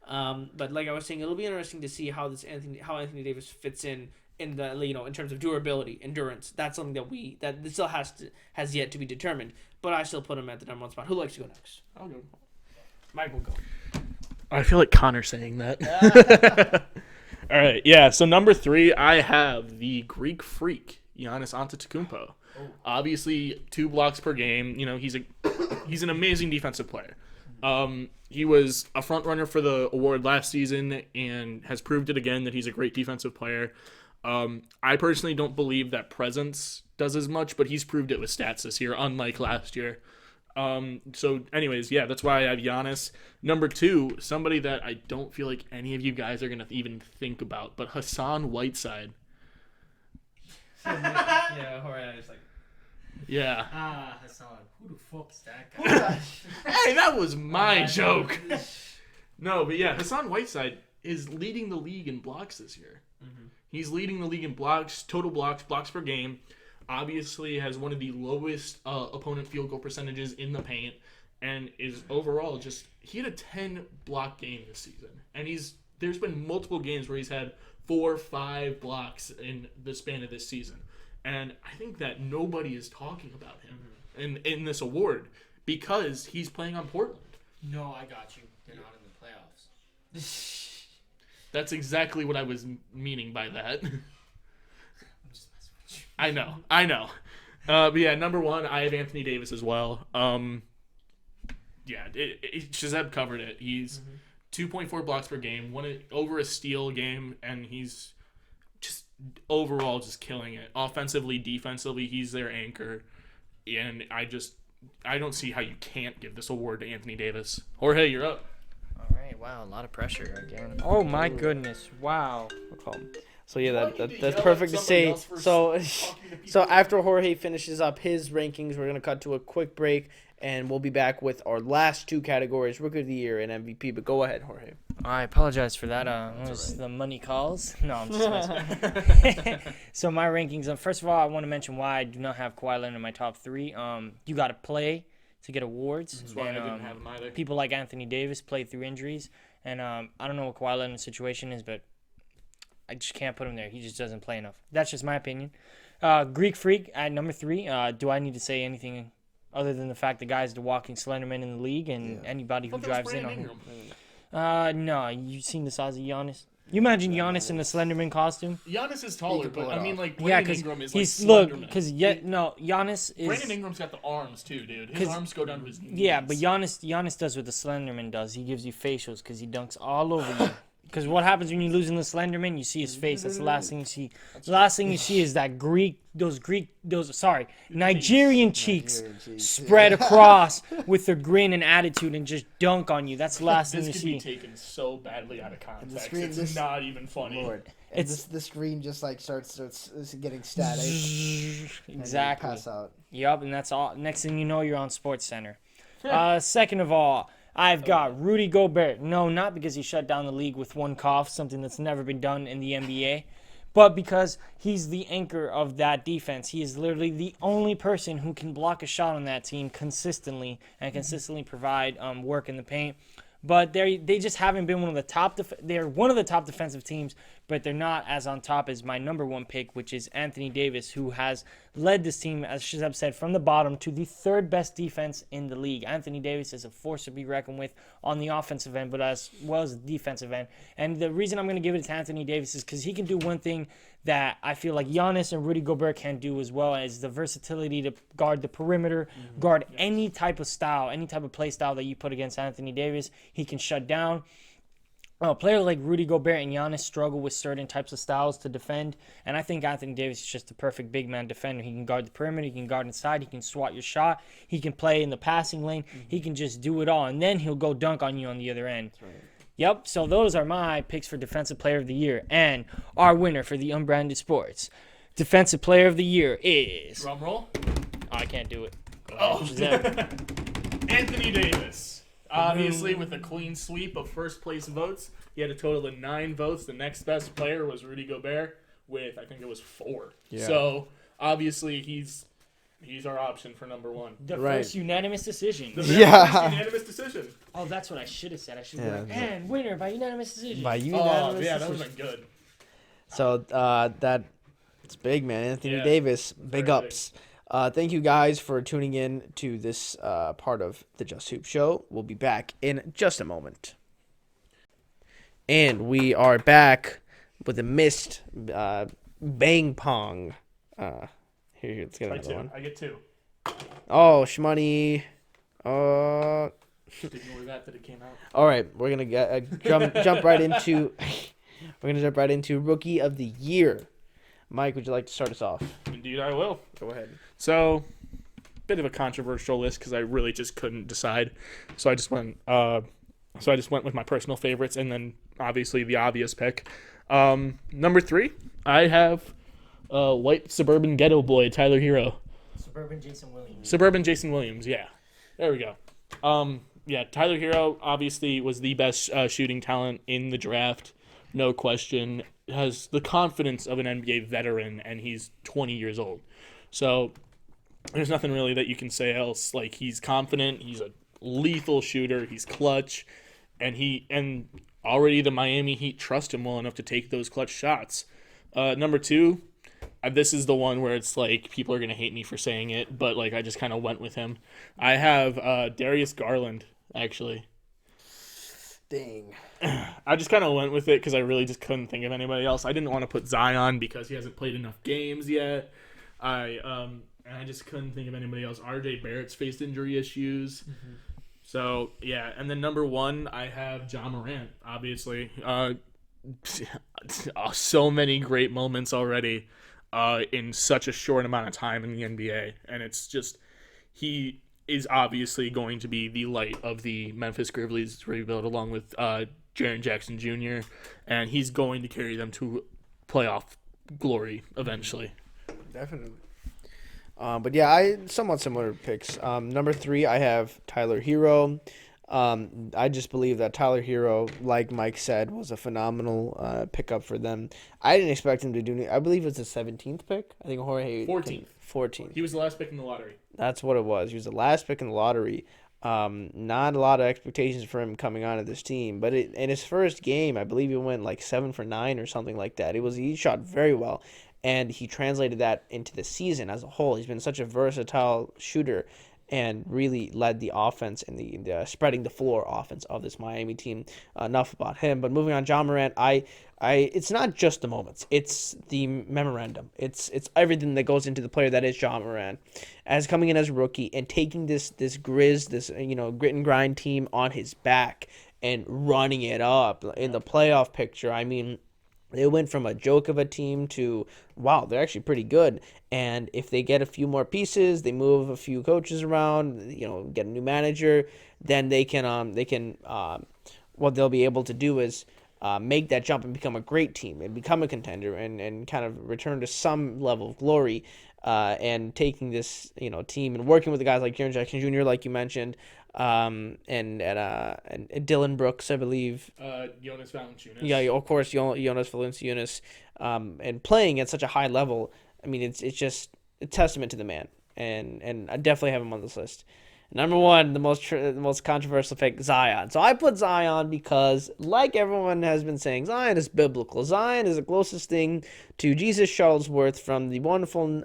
But like I was saying, it'll be interesting to see how Anthony Davis fits in the in terms of durability, endurance. That's something that still has yet to be determined. But I still put him at the number 1 spot. Who likes to go next? I'll go. Mike will go. I feel like Connor saying that. All right, yeah. So number 3, I have the Greek Freak, Giannis Antetokounmpo. Oh. Obviously, 2 blocks per game. He's an amazing defensive player. He was a front runner for the award last season and has proved it again that he's a great defensive player. I personally don't believe that presence does as much, but he's proved it with stats this year, unlike last year. So anyways, yeah, that's why I have Giannis. Number 2, somebody that I don't feel like any of you guys are going to even think about, but Hassan Whiteside. Yeah, Jorge, just like... Yeah. Hassan. Who the fuck is that guy? Hey, that was my joke. No, but yeah, Hassan Whiteside is leading the league in blocks this year. Mm-hmm. He's leading the league in blocks, total blocks per game. Obviously has one of the lowest opponent field goal percentages in the paint, and is overall he had a 10 block game this season. And there's been multiple games where he's had 4 or 5 blocks in the span of this season. And I think that nobody is talking about him in this award because he's playing on Portland. No, I got you. They're not in the playoffs. That's exactly what I was meaning by that. I'm just messing with you. I know. But yeah, number 1, I have Anthony Davis as well. Shazeb covered it. He's 2.4 blocks per game, over a steal a game, and he's just overall just killing it. Offensively, defensively, he's their anchor. And I don't see how you can't give this award to Anthony Davis. Jorge, you're up. All right, wow, a lot of pressure again. Oh my goodness, wow. So yeah, Why you that's yell perfect at to somebody say. else for So talking to people? so after Jorge finishes up his rankings, we're gonna cut to a quick break, and we'll be back with our last two categories: Rookie of the Year and MVP. But go ahead, Jorge. I apologize for that. Was the money calls? No, I'm just messing. So my rankings. First of all, I want to mention why I do not have Kawhi Leonard in my top 3. You got to play to get awards. That's why and, I didn't have him either. people like Anthony Davis play through injuries, and I don't know what Kawhi Leonard's situation is, but I just can't put him there. He just doesn't play enough. That's just my opinion. Greek Freak at number 3. Do I need to say anything other than the fact the guy's the walking Slenderman in the league, and anybody who drives in on him? No, you seen the size of Giannis? You imagine Giannis in a Slenderman costume? Giannis is taller, could pull but it I mean, off. like, Yeah, Brandon because Ingram is he's like look, Slenderman. because Giannis is. Brandon Ingram's got the arms too, dude. His 'Cause- arms go down to his knees. Yeah, but Giannis does what the Slenderman does. He gives you facials because he dunks all over you. Because what happens when you lose in the Slenderman? You see his face. That's the last thing you see. The last thing you see is that Nigerian cheeks spread across with their grin and attitude and just dunk on you. That's the last thing This you could be see. taken so badly out of context. screen It's just- not even funny. Lord. And It's- the screen just like starts getting static. and you Exactly. pass out. Yup, and that's all. Next thing you know, you're on Sports Center. Second of all, I've got Rudy Gobert. No, not because he shut down the league with one cough, something that's never been done in the NBA, but because he's the anchor of that defense. He is literally the only person who can block a shot on that team consistently and consistently provide work in the paint. But they just haven't been one of the top. They're one of the top defensive teams, but they're not as on top as my number 1 pick, which is Anthony Davis, who has led this team, as Shazab said, from the bottom to the 3rd best defense in the league. Anthony Davis is a force to be reckoned with on the offensive end, but as well as the defensive end. And the reason I'm going to give it to Anthony Davis is because he can do one thing that I feel like Giannis and Rudy Gobert can't do as well, as the versatility to guard the perimeter, guard any type of style, any type of play style that you put against Anthony Davis. He can shut down. A player like Rudy Gobert and Giannis struggle with certain types of styles to defend, and I think Anthony Davis is just the perfect big man defender. He can guard the perimeter, he can guard inside, he can swat your shot, he can play in the passing lane, he can just do it all, and then he'll go dunk on you on the other end. That's right. Yep, so those are my picks for Defensive Player of the Year, and our winner for the Unbranded Sports Defensive Player of the Year is... Drum roll. I can't do it. Oh, Shazam. Anthony Davis. Obviously, with a clean sweep of first place votes, he had a total of 9 votes. The next best player was Rudy Gobert with, I think it was 4. Yeah. So obviously he's our option for number 1. The Right. first unanimous decision. The Yeah. first unanimous decision. Oh, that's what I should have said. I should Yeah, have been like, and winner by unanimous decision. By Oh, unanimous yeah, that would decision. have been good. So that's big, man. Anthony Yeah. Davis, Very big big. ups. Thank you guys for tuning in to this part of the Just Hoop Show. We'll be back in just a moment. And we are back with a missed bang pong. Here, let's get Try another 2. one. I get 2. Oh, shmoney. Just ignore that it came out. All right, we're gonna get jump right into Rookie of the Year. Mike, would you like to start us off? Indeed, I will. Go ahead. So, bit of a controversial list because I really just couldn't decide. So I just went. With my personal favorites, and then obviously the obvious pick. Number 3, I have white suburban ghetto boy Tyler Hero. Suburban Jason Williams. Suburban Jason Williams. Yeah, there we go. Yeah, Tyler Hero obviously was the best shooting talent in the draft, no question. Has the confidence of an NBA veteran, and he's 20 years old. So there's nothing really that you can say else. Like, he's confident, he's a lethal shooter, he's clutch, and already the Miami Heat trust him well enough to take those clutch shots. Number 2, this is the one where it's like people are gonna hate me for saying it, but like I just kind of went with him. I have Darius Garland, actually. Dang. I just kind of went with it because I really just couldn't think of anybody else. I didn't want to put Zion because he hasn't played enough games yet. And I just couldn't think of anybody else. RJ Barrett's faced injury issues. Mm-hmm. So, yeah. And then number 1, I have Ja Morant, obviously. So many great moments already in such a short amount of time in the NBA. And it's just, he is obviously going to be the light of the Memphis Grizzlies rebuild along with Jaren Jackson Jr. And he's going to carry them to playoff glory eventually. Definitely. But yeah, I somewhat similar picks. Number 3, I have Tyler Hero. I just believe that Tyler Hero, like Mike said, was a phenomenal pickup for them. I didn't expect him to do. I believe it's the 17th pick. I think Jorge 14th. 14th. He was the last pick in the lottery. That's what it was. He was the last pick in the lottery. Not a lot of expectations for him coming onto this team, but in his first game, I believe he went like 7 for 9 or something like that. He shot very well, and he translated that into the season as a whole. He's been such a versatile shooter, and really led the offense and the spreading the floor offense of this Miami team. Enough about him, but moving on, Ja Morant. It's not just the moments; it's the memorandum. It's everything that goes into the player that is Ja Morant, as coming in as a rookie and taking this grit and grind team on his back and running it up in the playoff picture. I mean, they went from a joke of a team to, wow, they're actually pretty good. And if they get a few more pieces, they move a few coaches around, get a new manager, then what they'll be able to do is make that jump and become a great team and become a contender and kind of return to some level of glory. And taking this, team and working with the guys like Jaren Jackson Jr., like you mentioned, and Dylan Brooks, I believe. Jonas Valanciunas. Yeah, of course, Jonas Valanciunas, and playing at such a high level. I mean, it's just a testament to the man, and I definitely have him on this list. Number 1, the most controversial pick, Zion. So I put Zion because, like everyone has been saying, Zion is biblical. Zion is the closest thing to Jesus Shuttlesworth from the wonderful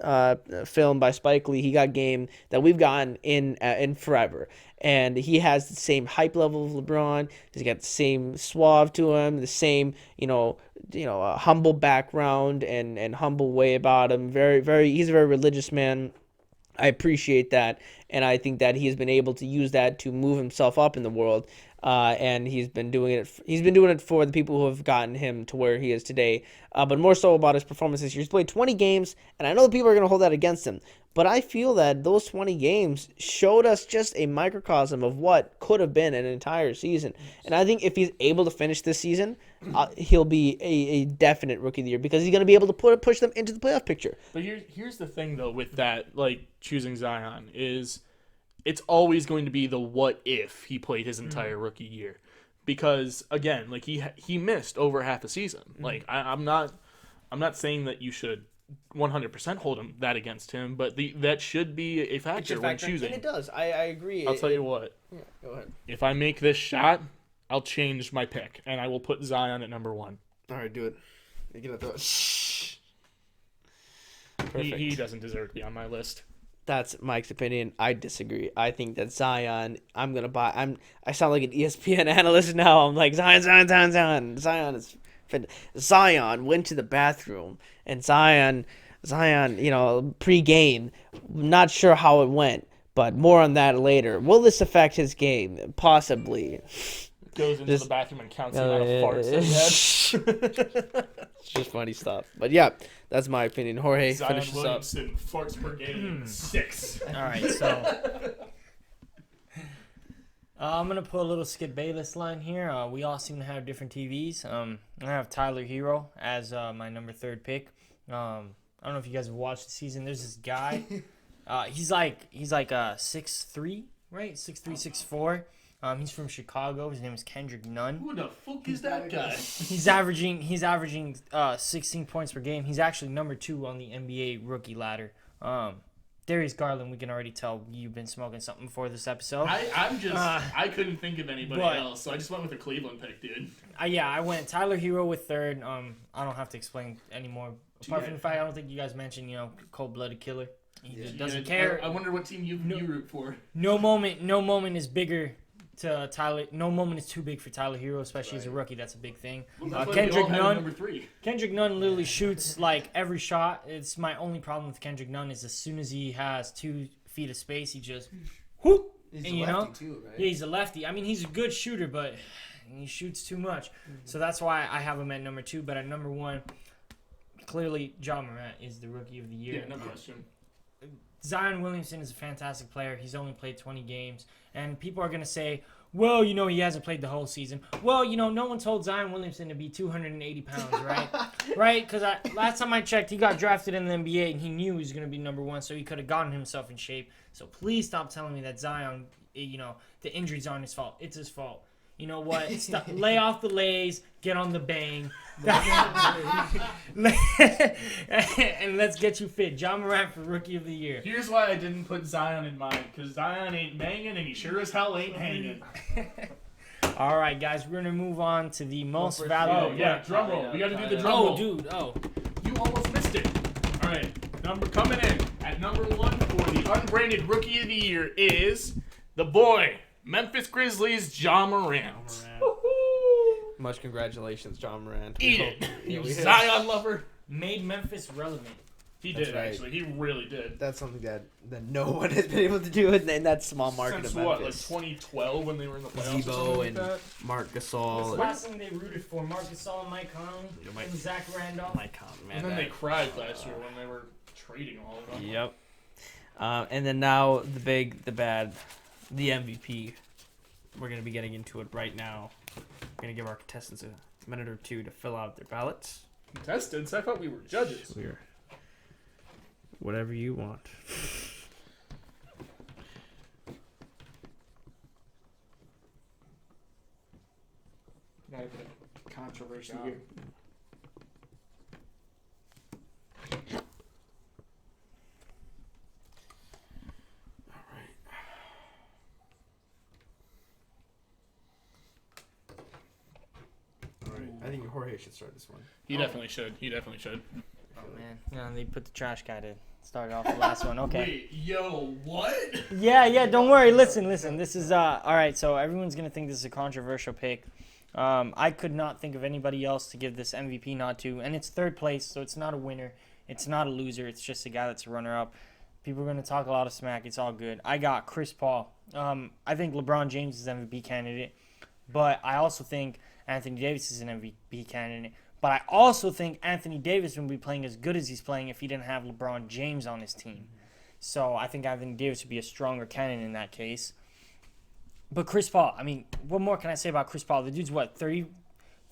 film by Spike Lee, He Got Game, that we've gotten in forever. And he has the same hype level of LeBron. He's got the same suave to him, the same humble background and humble way about him. He's a very religious man. I appreciate that, and I think that he has been able to use that to move himself up in the world, and he's been doing it. He's been doing it for the people who have gotten him to where he is today. But more so about his performance this year. He's played 20 games, and I know people are going to hold that against him. But I feel that those 20 games showed us just a microcosm of what could have been an entire season. And I think if he's able to finish this season, he'll be a definite Rookie of the Year because he's going to be able to push them into the playoff picture. But here's the thing, though, with that, like, choosing Zion is it's always going to be the what if he played his entire rookie year. Because, again, like, he missed over half a season. Like, I'm not saying that you should 100% hold him that against him, but that should be a factor when choosing. And it does. I agree. I'll tell you what. Yeah, go ahead. If I make this shot, I'll change my pick, and I will put Zion at number 1. All right, do it. You're gonna throw it. Shh. Perfect. He doesn't deserve to be on my list. That's Mike's opinion. I disagree. I think that Zion, I sound like an ESPN analyst now. I'm like, Zion. Zion went to the bathroom, and Zion, pre-game, not sure how it went, but more on that later. Will this affect his game? Possibly. Goes into the bathroom and counts the amount of farts that he had. It's just funny stuff. But yeah, that's my opinion. Jorge, Zion finish this up. Williamson, farts per game, 6. All right, so I'm going to put a little Skip Bayless line here. We all seem to have different TVs. I have Tyler Hero as my number 3 pick. I don't know if you guys have watched the season. There's this guy. He's like 6'3", right? 6'3", 6'4". He's from Chicago. His name is Kendrick Nunn. Who the fuck is that guy? He's averaging 16 points per game. He's actually number 2 on the NBA rookie ladder. Darius Garland, we can already tell you've been smoking something before this episode. I couldn't think of anybody else, so I just went with a Cleveland pick, dude. I went Tyler Hero with 3rd. I don't have to explain anymore. Apart from the fact I don't think you guys mentioned, cold-blooded killer. He just doesn't care. I wonder what team you root for. No moment is bigger to Tyler. No moment is too big for Tyler Hero, especially as a rookie. That's a big thing. Well, Kendrick Nunn, number 3. Kendrick Nunn literally shoots like every shot. It's my only problem with Kendrick Nunn is as soon as he has 2 feet of space, he just whoop. He's a lefty too, right? Yeah, he's a lefty. I mean, he's a good shooter, but he shoots too much. So that's why I have him at number 2. But at number 1, clearly, Ja Morant is the Rookie of the Year. Yeah, no question. Zion Williamson is a fantastic player. He's only played 20 games. And people are going to say, well, he hasn't played the whole season. Well, no one told Zion Williamson to be 280 pounds, right? Right? Because last time I checked, he got drafted in the NBA, and he knew he was going to be number 1, so he could have gotten himself in shape. So please stop telling me that Zion, the injuries aren't his fault. It's his fault. You know what? Lay off the lays, get on the bang, and let's get you fit. John Morant for Rookie of the Year. Here's why I didn't put Zion in mine, because Zion ain't banging, and he sure as hell ain't hanging. All right, guys, we're gonna move on to the most valuable. Oh yeah, drum roll. We got to do the drum roll. Oh, dude. Oh. You almost missed it. All right, coming in at number 1 for the unbranded Rookie of the Year is the boy, Memphis Grizzlies, John Morant. Much congratulations, John Morant. Eat it, you Zion lover. Made Memphis relevant. He That's did, right. actually. He really did. That's something that no one has been able to do in that small market Since of what, like Memphis. 2012 when they were in the playoffs or something Zebo like and that? Mark What's Gasol. the last thing they rooted for? Marcus Gasol, Mike Conley, and Zach Randolph. And then they cried last year when they were trading all of them. Yep. And then now the bad, the MVP. We're going to be getting into it right now. We're going to give our contestants a minute or two to fill out their ballots. Contestants? I thought we were judges. We're whatever you want. Gotta get a controversy here. I think Jorge should start this one. He definitely should. Oh man, no, they put the trash guy to start off the last one. Okay. Wait, yo, what? Yeah. Don't worry. Listen. This is all right. So everyone's gonna think this is a controversial pick. I could not think of anybody else to give this MVP nod to, and it's third place, so it's not a winner. It's not a loser. It's just a guy that's a runner-up. People are gonna talk a lot of smack. It's all good. I got Chris Paul. I think LeBron James is MVP candidate, but I also think Anthony Davis is an MVP candidate. But I also think Anthony Davis would be playing as good as he's playing if he didn't have LeBron James on his team. So I think Anthony Davis would be a stronger candidate in that case. But Chris Paul, I mean, what more can I say about Chris Paul? The dude's what,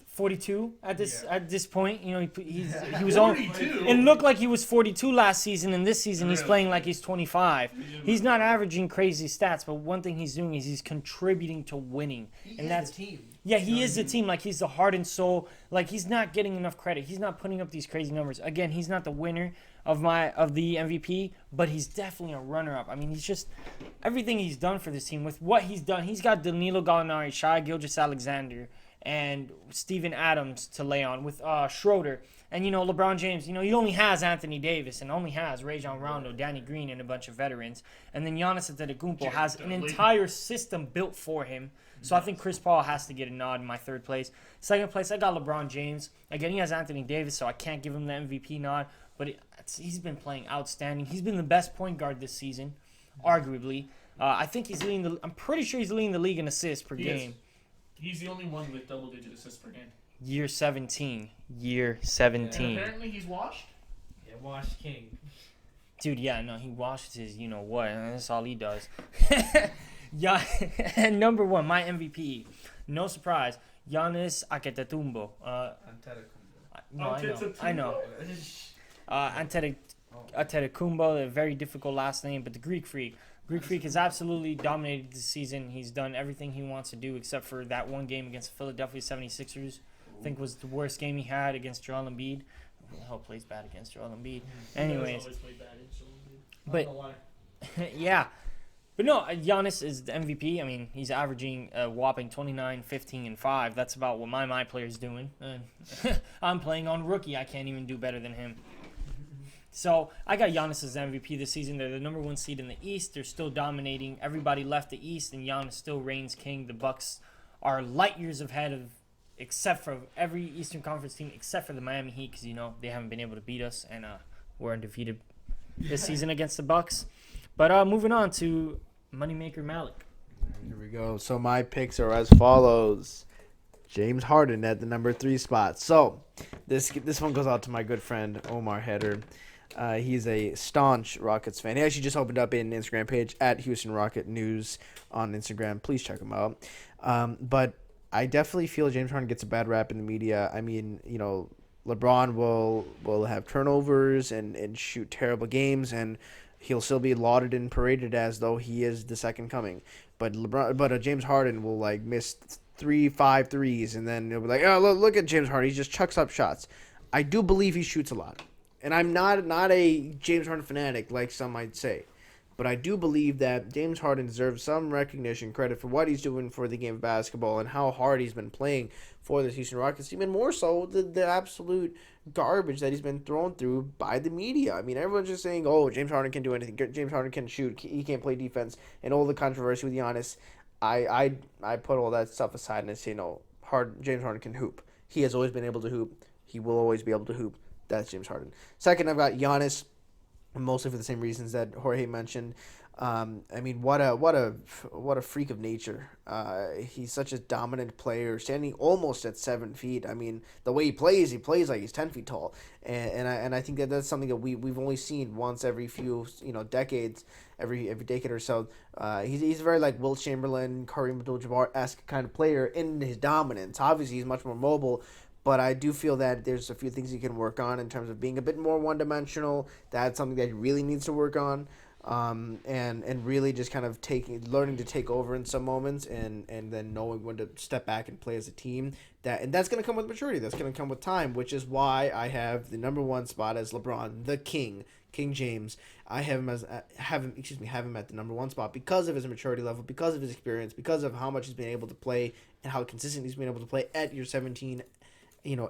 42 at this point? You know, he was on. 42? It looked like he was 42 last season, and this season he's playing like he's 25. He's not averaging crazy stats, but one thing he's doing is he's contributing to winning, and that's the team. Yeah, he is the team. Like, he's the heart and soul. Like, he's not getting enough credit. He's not putting up these crazy numbers. Again, he's not the winner of the MVP, but he's definitely a runner-up. I mean, he's just everything he's done for this team. With what he's done, he's got Danilo Gallinari, Shai Gilgeous-Alexander, and Steven Adams to lay on with Schroeder. And, LeBron James, he only has Anthony Davis and only has Rajon Rondo, Danny Green, and a bunch of veterans. And then Giannis Antetokounmpo has an entire system built for him. So I think Chris Paul has to get a nod in my third place. Second place, I got LeBron James. Again, he has Anthony Davis, so I can't give him the MVP nod. But he's been playing outstanding. He's been the best point guard this season, arguably. I think he's leading I'm pretty sure he's leading the league in assists per game. He's the only one with double-digit assists per game. Year 17. And apparently he's washed. Yeah, Wash King. Dude, yeah, no, he washes his what, and that's all he does. Yeah, and number 1, my MVP. No surprise, Giannis Antetokounmpo. I know. Antetokounmpo, a very difficult last name, but the Greek Freak. Greek Freak has absolutely dominated this season. He's done everything he wants to do except for that one game against the Philadelphia 76ers. I think was the worst game he had against Joel Embiid. Who the hell plays bad against Joel Embiid? Anyways. But, yeah. But no, Giannis is the MVP. I mean, he's averaging a whopping 29, 15, and 5. That's about what my player's doing. I'm playing on rookie. I can't even do better than him. So I got Giannis as MVP this season. They're the number 1 seed in the East. They're still dominating. Everybody left the East, and Giannis still reigns king. The Bucks are light years ahead of, except for every Eastern Conference team, except for the Miami Heat, because they haven't been able to beat us, and we're undefeated this season against the Bucks. But moving on to Moneymaker Malik. Here we go. So my picks are as follows. James Harden at the number 3 spot. So this one goes out to my good friend Omar Heder. He's a staunch Rockets fan. He actually just opened up an Instagram page at Houston Rocket News on Instagram. Please check him out. But I definitely feel James Harden gets a bad rap in the media. I mean, LeBron will have turnovers and shoot terrible games, and he'll still be lauded and paraded as though he is the second coming. But James Harden will like miss 5 threes, and then it'll be like, oh, look at James Harden. He just chucks up shots. I do believe he shoots a lot. And I'm not a James Harden fanatic like some might say. But I do believe that James Harden deserves some recognition, credit for what he's doing for the game of basketball and how hard he's been playing for the Houston Rockets. Even more so, the absolute garbage that he's been thrown through by the media. I mean, everyone's just saying, oh, James Harden can do anything. James Harden can shoot. He can't play defense. And all the controversy with Giannis. I put all that stuff aside and I say, no, James Harden can hoop. He has always been able to hoop. He will always be able to hoop. That's James Harden. Second, I've got Giannis, mostly for the same reasons that Jorge mentioned. I mean, what a freak of nature. He's such a dominant player, standing almost at 7 feet. I mean, the way he plays like he's 10 feet tall, and I think that's something that we've only seen once every few decades, every decade or so. He's very like Wilt Chamberlain, Kareem Abdul-Jabbar-esque kind of player in his dominance. Obviously, he's much more mobile. But I do feel that there's a few things he can work on in terms of being a bit more one-dimensional. That's something that he really needs to work on, and really just kind of learning to take over in some moments, and then knowing when to step back and play as a team. And that's going to come with maturity. That's going to come with time, which is why I have the number 1 spot as LeBron, the King James. I have him have him at the number 1 spot because of his maturity level, because of his experience, because of how much he's been able to play and how consistent he's been able to play at year 17.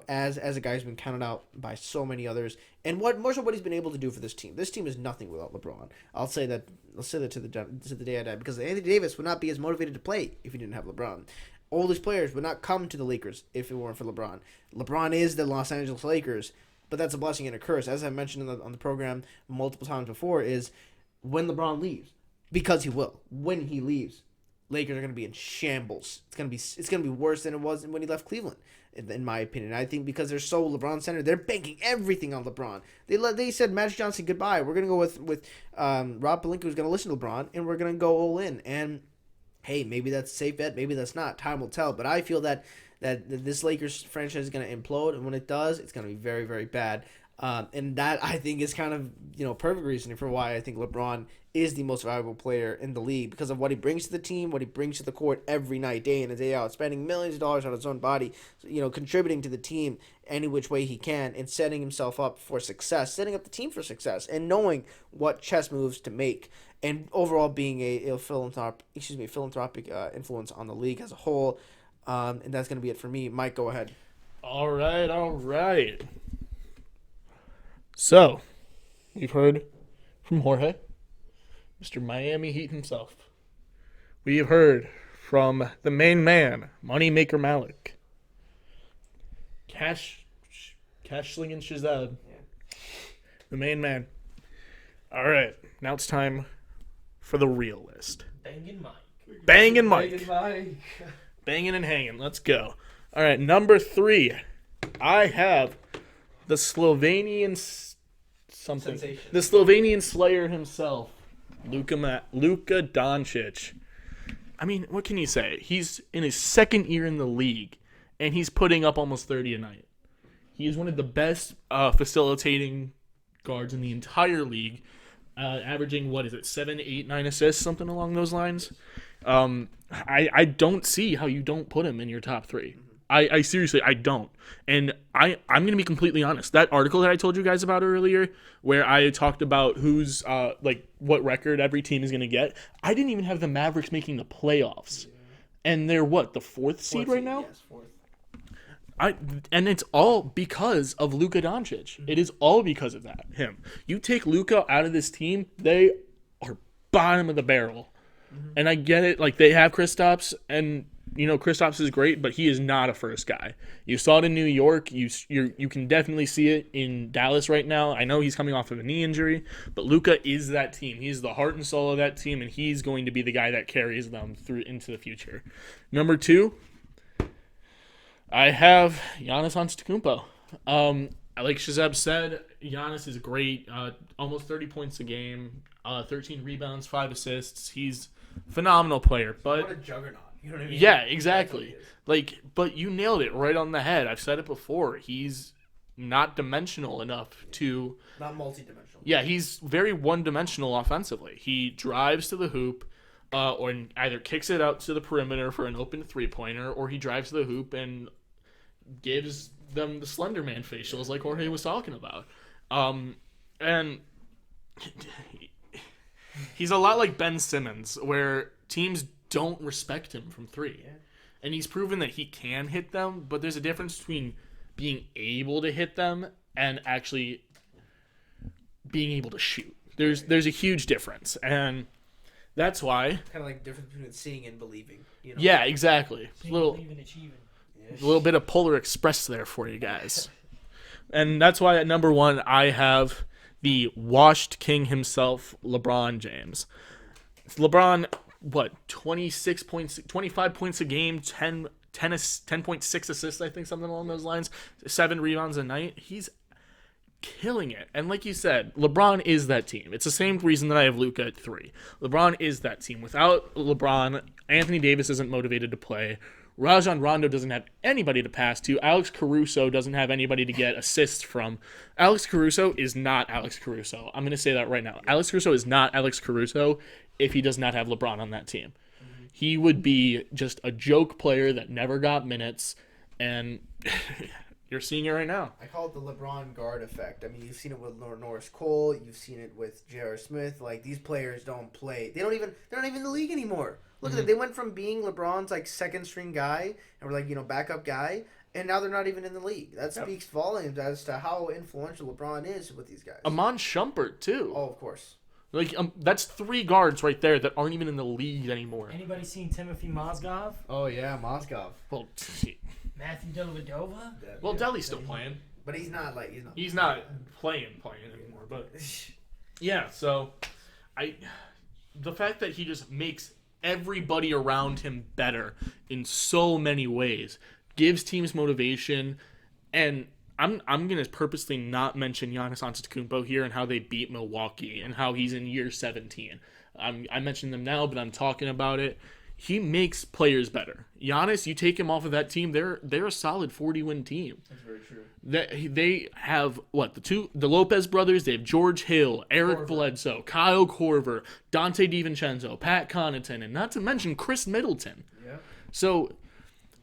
As a guy who's been counted out by so many others, and what he's been able to do for this team. This team is nothing without LeBron. I'll say that to the day I die, because Anthony Davis would not be as motivated to play if he didn't have LeBron. All these players would not come to the Lakers if it weren't for LeBron. LeBron is the Los Angeles Lakers, but that's a blessing and a curse. As I mentioned on the program multiple times before, is when LeBron leaves, because he will. When he leaves, Lakers are going to be in shambles. It's going to be worse than it was when he left Cleveland, in my opinion. I think because they're so LeBron-centered, they're banking everything on LeBron. They said Magic Johnson goodbye. We're going to go with Rob Pelinka, who's going to listen to LeBron, and we're going to go all in. And, hey, maybe that's a safe bet. Maybe that's not. Time will tell. But I feel that this Lakers franchise is going to implode, and when it does, it's going to be very, very bad. And that, I think, is kind of perfect reasoning for why I think LeBron is the most valuable player in the league, because of what he brings to the team, what he brings to the court every night, day in and day out, spending millions of dollars on his own body, contributing to the team any which way he can, and setting himself up for success, setting up the team for success, and knowing what chess moves to make, and overall being a philanthropic influence on the league as a whole. And that's going to be it for me. Mike, go ahead. All right. So, we've heard from Jorge, Mr. Miami Heat himself. We have heard from the main man, Moneymaker Malik. Cash slinging Shazad. The main man. All right, now it's time for the real list. Bangin' Mike. Banging and hanging. Let's go. All right, number 3. I have the Slovenian Sensation. The Slovenian Slayer himself, Luka Doncic. I mean, what can you say? He's in his second year in the league, and he's putting up almost 30 a night. He is one of the best facilitating guards in the entire league, averaging, 7, 8, 9 assists, something along those lines. I don't see how you don't put him in your top 3. I seriously, I don't. And I'm going to be completely honest. That article that I told you guys about earlier, where I talked about who's, what record every team is going to get, I didn't even have the Mavericks making the playoffs. And they're the 4th seed right now? Yes, 4th. And it's all because of Luka Doncic. It is all because of him. You take Luka out of this team, they are bottom of the barrel. And I get it. Like, they have Kristaps, and Kristaps is great, but he is not a first guy. You saw it in New York. You can definitely see it in Dallas right now. I know he's coming off of a knee injury, but Luka is that team. He's the heart and soul of that team, and he's going to be the guy that carries them through into the future. Number 2, I have Giannis Antetokounmpo. like Shazeb said, Giannis is great. Almost 30 points a game, 13 rebounds, 5 assists. He's a phenomenal player. But What a juggernaut. You know what I mean? yeah, That's exactly. what he is. Like, but you nailed it right on the head. I've said it before. He's not dimensional enough to. Not multi-dimensional. Yeah, he's very one-dimensional offensively. He drives to the hoop, or either kicks it out to the perimeter for an open three-pointer, or he drives to the hoop and gives them the Slender Man facials like Jorge was talking about. And he's a lot like Ben Simmons, where teams don't respect him from three. Yeah. And he's proven that he can hit them, but there's a difference between being able to hit them and actually being able to shoot. There's a huge difference, and that's why. Kind of like the difference between seeing and believing. You know? Yeah, exactly. A little Believing, achieving. bit of Polar Express there for you guys. And that's why at number 1 I have the washed king himself, LeBron James. LeBron, what, 26 points, 25 points a game, 10.6 assists, I think, something along those lines, 7 rebounds a night. He's killing it. And like you said, LeBron is that team. It's the same reason that I have Luka at 3. LeBron is that team. Without LeBron, Anthony Davis isn't motivated to play. Rajon Rondo doesn't have anybody to pass to. Alex Caruso doesn't have anybody to get assists from. Alex Caruso is not Alex Caruso. I'm going to say that right now. Alex Caruso is not Alex Caruso if he does not have LeBron on that team. He would be just a joke player that never got minutes, and you're seeing it right now. I call it the LeBron guard effect. I mean, you've seen it with Norris Cole. You've seen it with J.R. Smith. Like, these players don't play. They're not even in the league anymore. Look at it. They went from being LeBron's, like, second string guy and we're like, backup guy, and now they're not even in the league. That speaks volumes as to how influential LeBron is with these guys. Amon Shumpert, too. Oh, of course. Like, that's 3 guards right there that aren't even in the league anymore. Anybody seen Timothy Mozgov? Oh, yeah, Moskov. Well, Matthew Dellavedova? Delly's still playing. But he's not playing anymore. But yeah, so the fact that he just makes everybody around him better in so many ways gives teams motivation. And I'm gonna purposely not mention Giannis Antetokounmpo here and how they beat Milwaukee and how he's in year 17. I mentioned them now, but I'm talking about it. He makes players better. Giannis, you take him off of that team, they're a solid 40-win team. That's very true. They have the Lopez brothers. They have George Hill, Eric Bledsoe, Kyle Korver, Dante DiVincenzo, Pat Connaughton, and not to mention Chris Middleton. Yeah. So,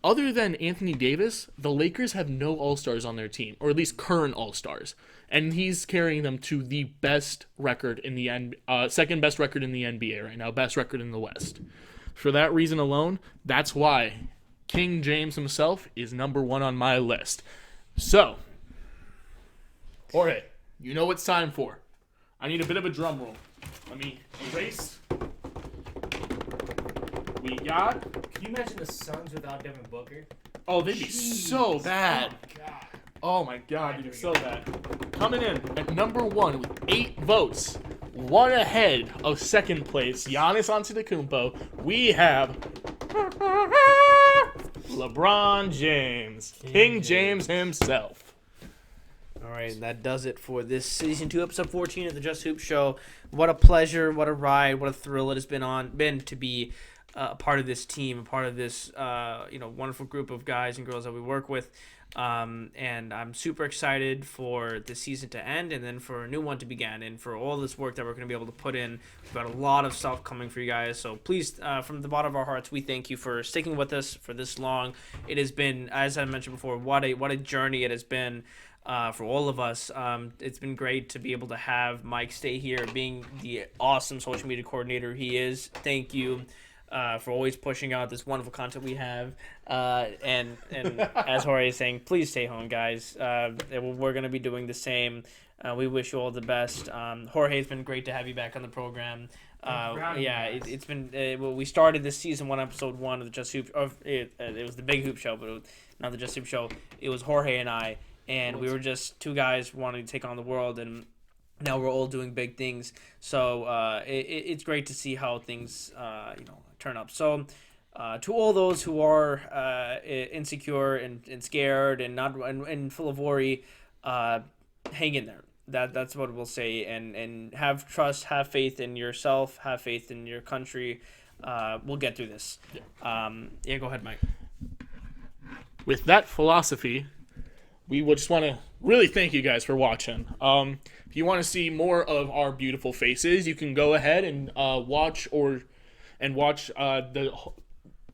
other than Anthony Davis, the Lakers have no All-Stars on their team, or at least current All-Stars, and he's carrying them to the best record in the second best record in the NBA right now, best record in the West. For that reason alone, that's why King James himself is number 1 on my list. So, Jorge, you know what it's time for. I need a bit of a drum roll. Let me erase. We got... Can you imagine the Suns without Devin Booker? Oh, they'd be so bad. God. Oh my God, they'd be so bad. Coming in at number 1 with 8 votes, 1 ahead of second place, Giannis Antetokounmpo, we have LeBron James, King James himself. All right, and that does it for this season 2, episode 14 of the Just Hoop Show. What a pleasure, what a ride, what a thrill it has been to be a part of this team, a part of this wonderful group of guys and girls that we work with. And I'm super excited for the season to end and then for a new one to begin and for all this work that we're going to be able to put in. We've got a lot of stuff coming for you guys. So please, from the bottom of our hearts, we thank you for sticking with us for this long. It has been, as I mentioned before, what a journey it has been for all of us. It's been great to be able to have Mike stay here, being the awesome social media coordinator he is. Thank you. For always pushing out this wonderful content we have. And as Jorge is saying, please stay home, guys. We're going to be doing the same. We wish you all the best. Jorge, it's been great to have you back on the program. It's been we started this season 1, episode 1 of the Just Hoop. It was the Big Hoop Show, but it was not the Just Hoop Show. It was Jorge and I, and we were just 2 guys wanting to take on the world, and now we're all doing big things. So it's great to see how things turn up. So to all those who are insecure and scared and not and full of worry, hang in there. That's what we'll say, and have trust, have faith in yourself, have faith in your country. We'll get through this. Yeah, go ahead, Mike. With that philosophy, we would just want to really thank you guys for watching. If you want to see more of our beautiful faces, you can go ahead and watch the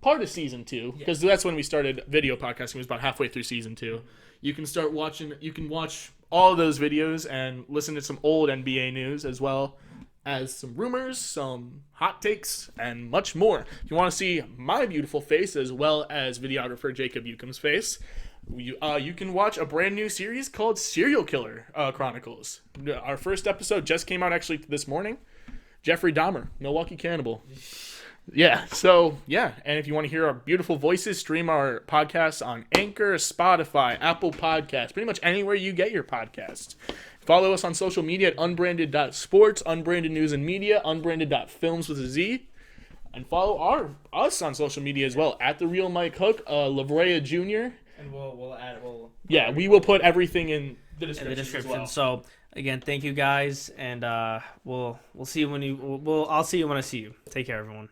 part of season 2, because that's when we started video podcasting. It was about halfway through season 2. You can start watching. You can watch all of those videos and listen to some old NBA news, as well as some rumors, some hot takes, and much more. If you want to see my beautiful face as well as videographer Jacob Yukum's face, you can watch a brand new series called Serial Killer Chronicles. Our first episode just came out actually this morning. Jeffrey Dahmer, Milwaukee Cannibal. Yeah, and if you want to hear our beautiful voices, stream our podcasts on Anchor, Spotify, Apple Podcasts, pretty much anywhere you get your podcasts. Follow us on social media at unbranded.sports, unbranded news and media, unbranded.films with a Z. And follow us on social media as well, at The Real Mike Hook, Lavrea Jr. And we'll add. We will put everything in the description. As well. So again, thank you guys, and we'll see you when I'll see you when I see you. Take care, everyone.